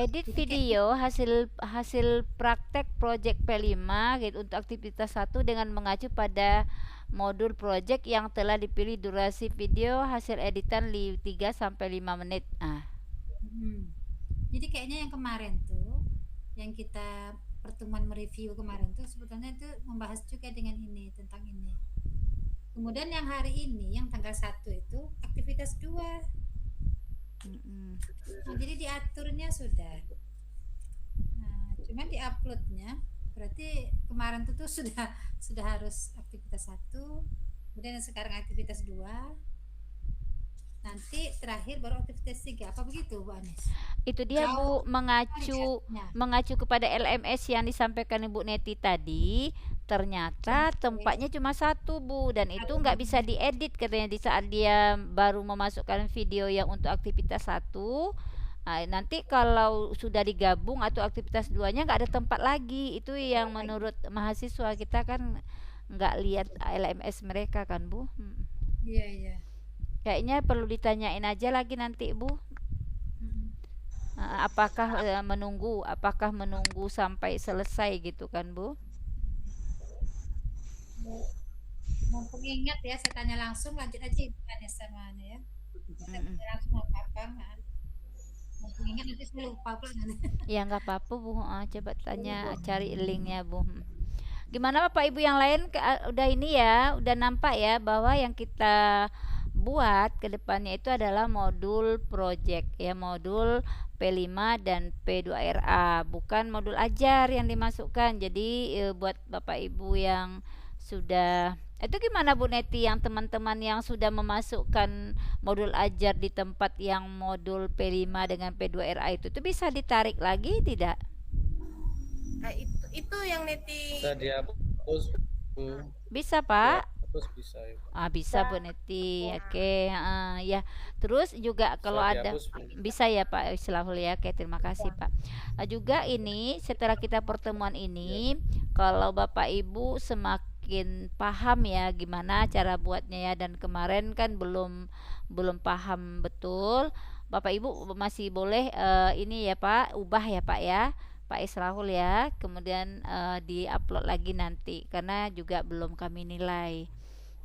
Edit Jadi video hasil praktek project P5 gitu untuk aktivitas 1 dengan mengacu pada modul project yang telah dipilih. Durasi video hasil editan 3 sampai 5 menit. Jadi kayaknya yang kemarin tuh, yang kita pertemuan mereview kemarin tuh sebetulnya itu membahas juga dengan ini, tentang ini. Kemudian yang hari ini, yang tanggal 1 itu aktivitas 2. Nah, jadi diaturnya sudah. Nah, cuman diuploadnya berarti kemarin tuh sudah harus aktivitas 1, kemudian sekarang aktivitas 2. Nanti terakhir baru aktivitas 3. Apa begitu Bu Anis? Itu dia Bu, mengacu kepada LMS yang disampaikan Ibu Neti tadi. Ternyata tempatnya cuma 1 Bu, dan itu nggak bisa diedit katanya di saat dia baru memasukkan video yang untuk aktivitas 1. Nanti kalau sudah digabung atau aktivitas 2-nya nggak ada tempat lagi. Itu yang menurut mahasiswa kita kan nggak lihat LMS mereka kan Bu. Iya. Kayaknya perlu ditanyain aja lagi nanti Bu. Apakah menunggu sampai selesai gitu kan Bu? Mumpung ingat ya, saya tanya langsung, lanjut aja Ibu Anis sama ya. Saya tanya langsung apa mumpung ingat nanti saya lupa pula nanti. Ya nggak apa-apa Bu, coba tanya, cari linknya Bu. Gimana Bapak Ibu yang lain udah ini ya, udah nampak ya bahwa yang kita buat ke depannya itu adalah modul project ya, modul P5 dan P2RA, bukan modul ajar yang dimasukkan. Jadi buat Bapak Ibu yang sudah itu gimana Bu Neti, yang teman-teman yang sudah memasukkan modul ajar di tempat yang modul P5 dengan P2RA itu bisa ditarik lagi tidak? Itu yang Neti Bisa dihapus Bu. Bisa Pak? Dihapus bisa ya. Bisa Bu Neti. Oke, ya. Terus juga kalau ada dihapus, Bu. bisa ya Pak Islahul ya. Oke, terima kasih Pak. Juga ini setelah kita pertemuan ini, kalau Bapak Ibu semakin paham ya gimana cara buatnya ya, dan kemarin kan belum paham betul, Bapak Ibu masih boleh ini ya Pak, ubah ya Pak ya, Pak Israhul ya, kemudian diupload lagi nanti karena juga belum kami nilai.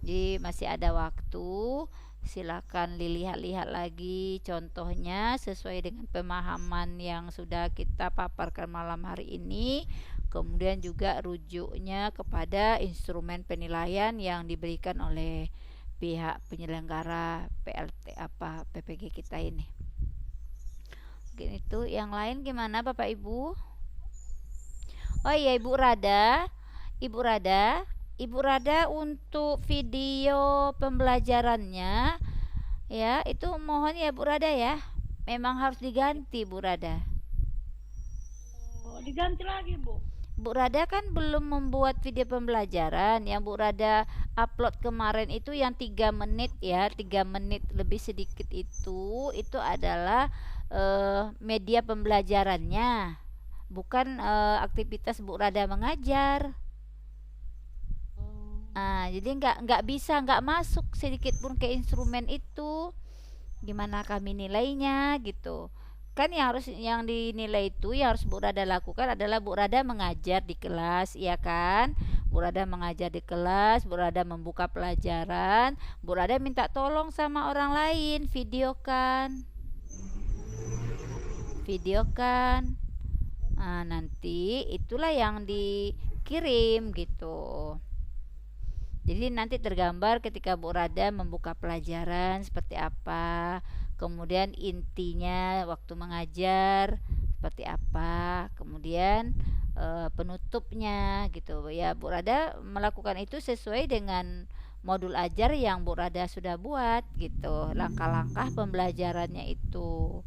Jadi masih ada waktu, silakan dilihat-lihat lagi contohnya sesuai dengan pemahaman yang sudah kita paparkan malam hari ini. Kemudian juga rujuknya kepada instrumen penilaian yang diberikan oleh pihak penyelenggara PLT PPG kita ini. Mungkin itu. Yang lain gimana Bapak Ibu? Oh iya, Ibu Rada untuk video pembelajarannya ya, itu mohon ya Bu Rada ya, memang harus diganti Bu Rada. Diganti lagi Bu? Bu Rada kan belum membuat video pembelajaran. Yang Bu Rada upload kemarin itu yang 3 menit ya, 3 menit lebih sedikit itu adalah media pembelajarannya, bukan aktivitas Bu Rada mengajar. Jadi nggak bisa, nggak masuk sedikit pun ke instrumen itu. Gimana kami nilainya gitu? Kan yang dinilai itu, yang harus Bu Rada lakukan adalah Bu Rada mengajar di kelas, iya kan? Bu Rada mengajar di kelas, Bu Rada membuka pelajaran, Bu Rada minta tolong sama orang lain, videokan. Nanti itulah yang dikirim gitu. Jadi nanti tergambar ketika Bu Rada membuka pelajaran seperti apa, kemudian intinya waktu mengajar seperti apa, kemudian penutupnya gitu ya. Bu Rada melakukan itu sesuai dengan modul ajar yang Bu Rada sudah buat gitu, langkah-langkah pembelajarannya itu.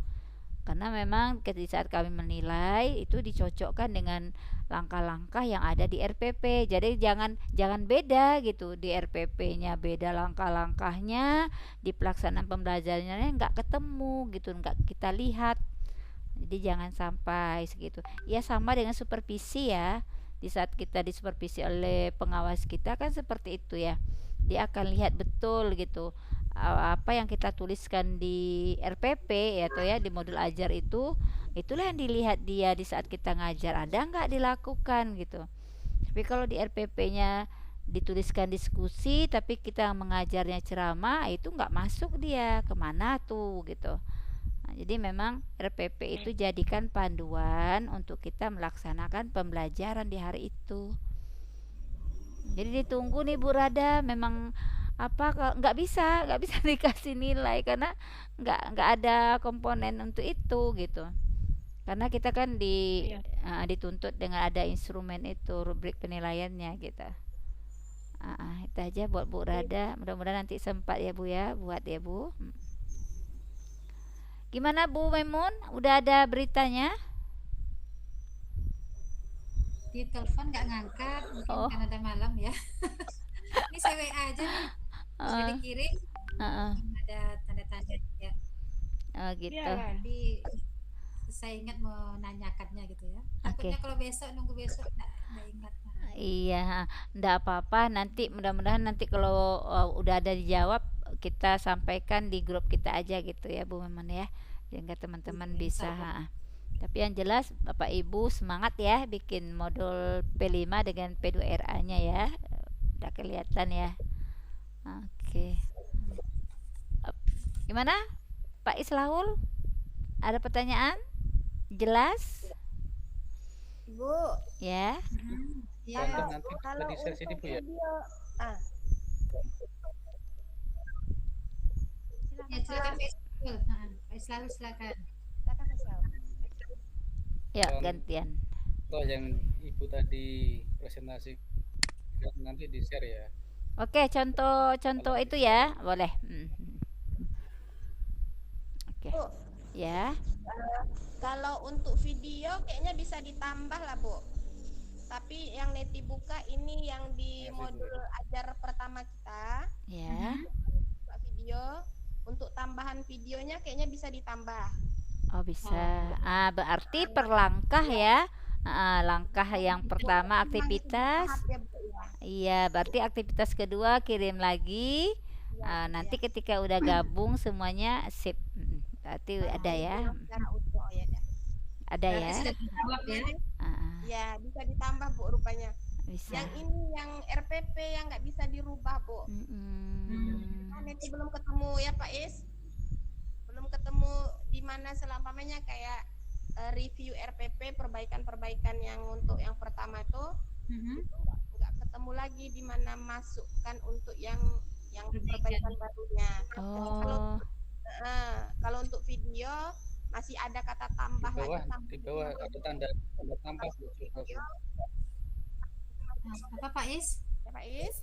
Karena memang di saat kami menilai itu dicocokkan dengan langkah-langkah yang ada di RPP. Jadi jangan beda gitu, di RPP-nya beda langkah-langkahnya, di pelaksanaan pembelajarannya nggak ketemu gitu, nggak kita lihat. Jadi jangan sampai segitu. Ya sama dengan supervisi ya. Di saat kita disupervisi oleh pengawas kita kan seperti itu ya. Dia akan lihat betul gitu apa yang kita tuliskan di RPP ya, di modul ajar itu, itulah yang dilihat dia di saat kita ngajar, ada nggak dilakukan gitu. Tapi kalau di RPP-nya dituliskan diskusi tapi kita mengajarnya ceramah, itu nggak masuk dia kemana tuh gitu. Jadi memang RPP itu jadikan panduan untuk kita melaksanakan pembelajaran di hari itu. Jadi ditunggu nih Bu Rada, memang nggak bisa dikasih nilai karena nggak ada komponen untuk itu gitu, karena kita kan dituntut dengan ada instrumen itu, rubrik penilaiannya gitu. Itu aja buat Bu Rada, mudah-mudahan nanti sempat ya Bu ya buat ya Bu. Gimana Bu Memun, udah ada beritanya? Di telepon nggak ngangkat, mungkin karena ada malam ya. Ini saya WA aja nih, sudah dikirim, ada tanda-tanda ya. Gitu. Jadi saya ingat mau nanyakannya gitu ya. Takutnya kalau nunggu besok nggak ingat. Iya, nggak apa-apa. Nanti mudah-mudahan nanti kalau udah ada dijawab, kita sampaikan di grup kita aja gitu ya Bu Memun ya, sehingga teman-teman bisa. Tapi yang jelas Bapak Ibu semangat ya bikin modul P5 dengan P2RA-nya ya. Udah kelihatan ya. Oke. Gimana Pak Islahul? Ada pertanyaan? Jelas? Bu. Ya. Ya. Kalau di sesi untuk Bu ya. Video, silakan Pak Islahul, silakan. Ya, gantian. Yang Ibu tadi presentasi nanti di share ya. Oke, contoh itu ya, boleh. Oke. Ya. Kalau untuk video kayaknya bisa ditambah lah Bu. Tapi yang Neti buka ini yang di modul ajar pertama kita. Ya. Video. Untuk tambahan videonya kayaknya bisa ditambah. Oh bisa. Berarti per langkah ya. Langkah yang pertama aktivitas. Iya, berarti aktivitas kedua kirim lagi. Nanti ketika udah gabung semuanya sip. Berarti ada ya. Ada ya. Ya, bisa ditambah Bu rupanya. Bisa. Yang ini yang RPP yang nggak bisa dirubah Bu. Nanti belum ketemu ya Pak Is. Belum ketemu di mana selamanya kayak review RPP, perbaikan-perbaikan yang untuk yang pertama itu nggak ketemu lagi di mana masukkan untuk yang perbaikan barunya. Kalau untuk video masih ada kata tambah di bawah ada tanda tambah. Apa Pak Is? Pak Is?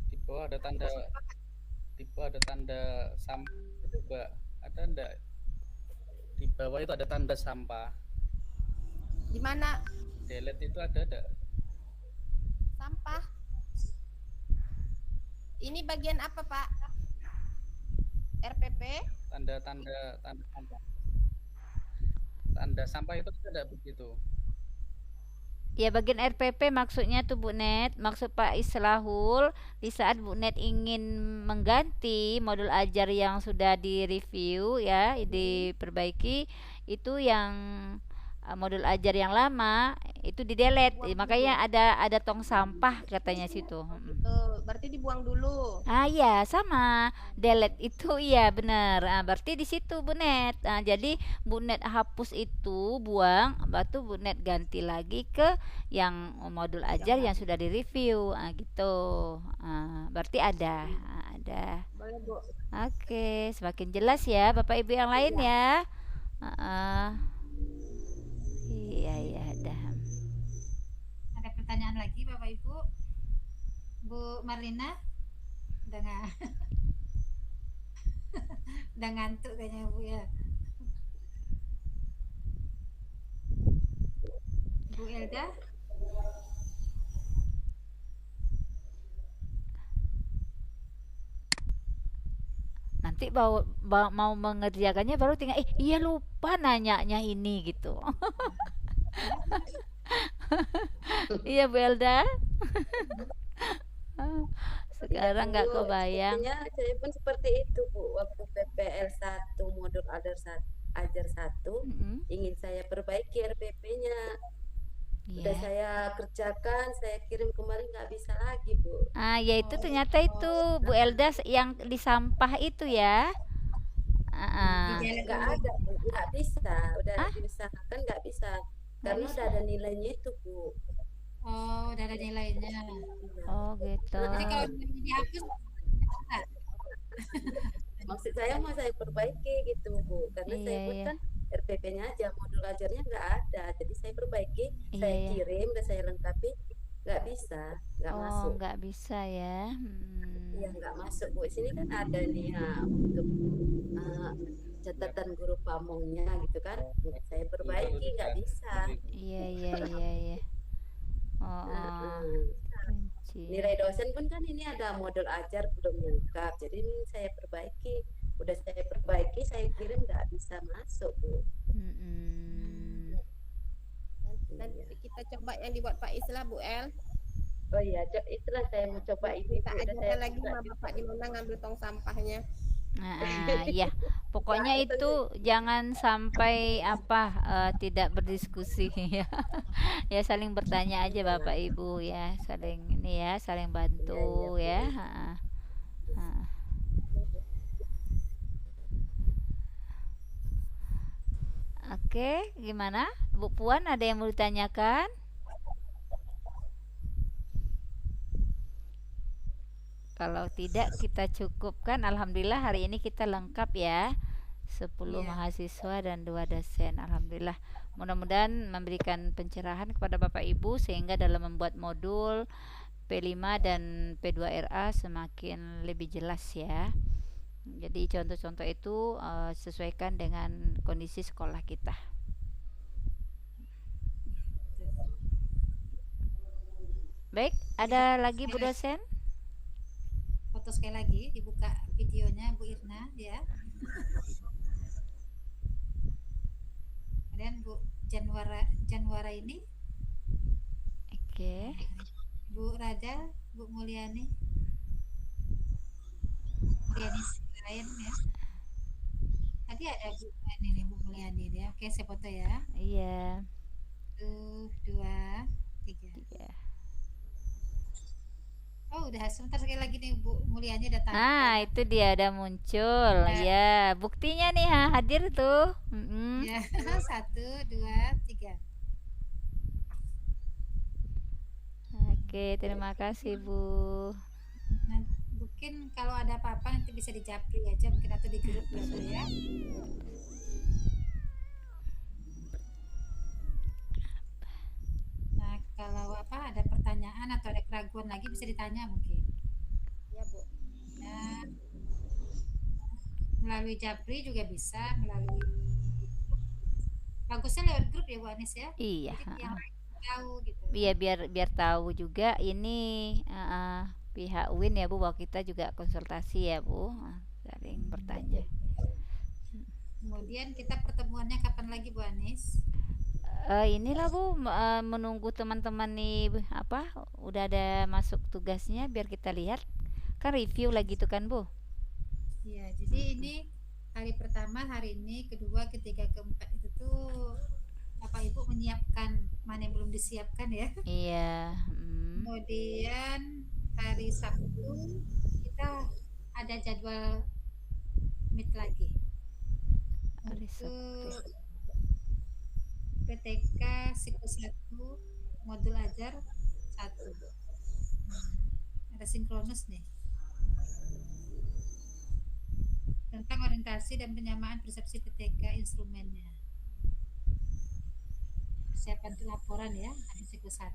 Di bawah ada tanda sampah. Coba ada enggak? Di bawah itu ada tanda sampah. Di mana? delete itu ada Sampah. Ini bagian apa, Pak? RPP? tanda sampah. Tanda sampah itu ada begitu. Ya, bagian RPP maksudnya tuh Bu Net, maksud Pak Islahul, di saat Bu Net ingin mengganti modul ajar yang sudah direview ya, diperbaiki, itu yang modul ajar yang lama itu di delete, Dibuang makanya dulu. ada tong sampah katanya situ. Gitu. Berarti dibuang dulu. Iya, sama delete itu, iya benar. Berarti di situ Bu Net. Jadi Bu Net hapus itu, buang, batu Bu Net ganti lagi ke yang modul ajar yang sudah direview, gitu. Berarti ada, ada. Boleh, Bu. Oke, semakin jelas ya Bapak Ibu yang lain ya. Iya, ada. Ada pertanyaan lagi Bapak Ibu? Bu Marlina? Udah ngantuk kayaknya Bu ya. Bu Elda? Nanti mau mengerjakannya baru tinggal iya lupa nanyanya ini gitu. Iya Bu Elda. Sekarang nggak Bu, kebayang. sepertinya saya pun seperti itu Bu, waktu PPL 1 modul ajar 1 ingin saya perbaiki RPP-nya. Udah saya kerjakan, saya kirim kemarin nggak bisa lagi Bu. Ya itu ternyata itu Bu Elda yang di sampah itu ya. Nggak ada Bu, nggak bisa. Udah diusahakan nggak bisa. Karena udah ada nilainya itu Bu. Oh, udah ada nilainya. Oh gitu. Jadi kalau dihapus enggak? Maksud saya mau saya perbaiki gitu Bu, karena saya buat kan RPP-nya aja, modul ajarnya nggak ada, jadi saya perbaiki, saya kirim dan saya lengkapi, nggak bisa, nggak masuk. Oh, nggak bisa ya. Iya, nggak masuk Bu. Sini kan ada nih ya, untuk catatan guru pamongnya gitu kan, saya perbaiki nggak bisa. Iya. Nilai dosen pun kan ini ada modul ajar belum lengkap, jadi ini saya perbaiki. Udah saya perbaiki, saya kirim nggak bisa masuk Bu. Nanti kita coba yang dibuat Pak Islah Bu El. Oh iya, itulah saya mau coba ini. Kita ajarkan lagi sama Bapak di mana ngambil tong sampahnya. Ya, pokoknya itu jangan sampai tidak berdiskusi ya. Ya saling bertanya aja Bapak Ibu ya, saling ini ya, saling bantu ya. Oke, gimana? Bu Puan ada yang mau ditanyakan? Kalau tidak kita cukupkan. Alhamdulillah hari ini kita lengkap ya, 10 mahasiswa dan 2 dosen. Alhamdulillah, mudah-mudahan memberikan pencerahan kepada Bapak Ibu sehingga dalam membuat modul P5 dan P2RA semakin lebih jelas ya. Jadi contoh-contoh itu sesuaikan dengan kondisi sekolah kita. Baik, ada lagi Bu dosen? Foto sekali lagi, dibuka videonya Bu Irna ya. Kemudian Bu Janwara ini. Oke. Bu Raja, Bu Mulyani lain ya. Tadi ada Bu ini nih, Bu Mulyani ya. Oke, saya foto ya. Iya. 1, 2, 3. Oh, udah sebentar sekali lagi nih Bu Mulyani datang. Itu dia udah muncul. Ya, buktinya nih hadir tuh. Ya, 1, 2, 3. Oke, terima kasih Bu. Nah, mungkin kalau ada apa-apa nanti bisa di japri aja mungkin atau di grup dulu ya. Nah, kalau ada pertanyaan atau ada keraguan lagi bisa ditanya mungkin. Ya Bu. Nah, melalui japri juga bisa, melalui bagusnya lewat grup ya Bu Anis ya. Iya. Jadi yang tahu gitu. Iya, biar tahu juga ini pihak UIN ya Bu, bahwa kita juga konsultasi ya Bu, saling bertanya. Kemudian kita pertemuannya kapan lagi Bu Anis? Inilah Bu, menunggu teman-teman nih udah ada masuk tugasnya, biar kita lihat kan review lagi tuh kan Bu. Iya, jadi ini hari pertama, hari ini, kedua, ketiga, keempat itu tuh Bapak Ibu menyiapkan mana yang belum disiapkan ya. Iya. Kemudian hari Sabtu kita ada jadwal meet lagi Hari untuk PTK siklus 1 modul ajar 1. Ada sinkronus nih tentang orientasi dan penyamaan persepsi PTK instrumennya. Persiapan untuk laporan ya, ada siklus 1.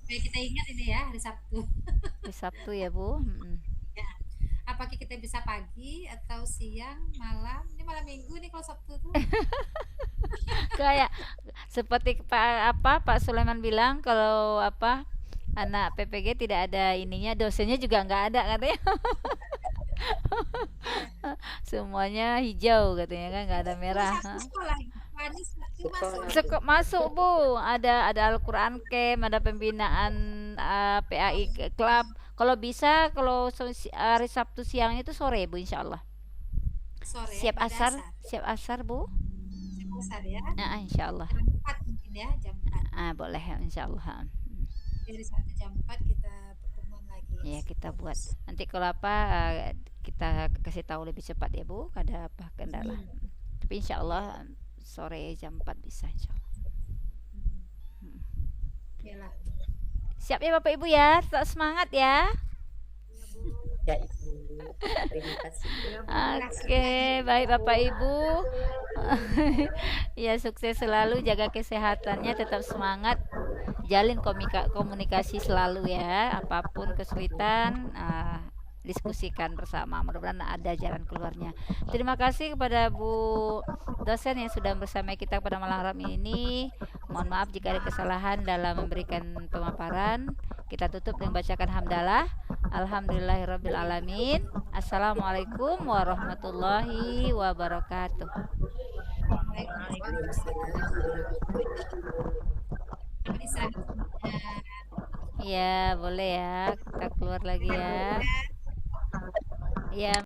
Baik, kita ingat ini ya, hari Sabtu. Hari Sabtu ya Bu. Ya. Apakah kita bisa pagi atau siang, malam? Ini malam minggu nih kalau Sabtu tuh. Kayak seperti Pak Sulaiman bilang, kalau anak PPG tidak ada ininya, dosennya juga nggak ada katanya. Semuanya hijau katanya kan, nggak ada merah. Masuk Bu, ada Al-Quran Camp, ada pembinaan PAI Club. Kalau bisa, kalau hari Sabtu siang itu sore Bu, insya Allah. Sore. Siap asar Bu. Siap asar ya. Insya Allah. Jam 4 mungkin ya, jam 4. Boleh insya Allah. Dari jam 4 kita pertemuan lagi. Ya, kita buat. Nanti kalau kita kasih tahu lebih cepat ya Bu, ada apa kendala. Tapi insya Allah sore jam 4 bisa insya Allah. Yalah. Siap ya Bapak Ibu ya, tetap semangat ya. Ya Ibu, terima kasih. Oke, baik Bapak Ibu. Ya, sukses selalu, jaga kesehatannya, tetap semangat, jalin komunikasi selalu ya. Apapun kesulitan, diskusikan bersama, mudah-mudahan ada jalan keluarnya. Terima kasih kepada Bu dosen yang sudah bersama kita pada malam hari ini. Mohon maaf jika ada kesalahan dalam memberikan pemaparan. Kita tutup dengan bacakan hamdalah. Alhamdulillahirabbil alamin. Assalamualaikum warahmatullahi wabarakatuh. Ya, boleh ya. Kita keluar lagi ya. Ya.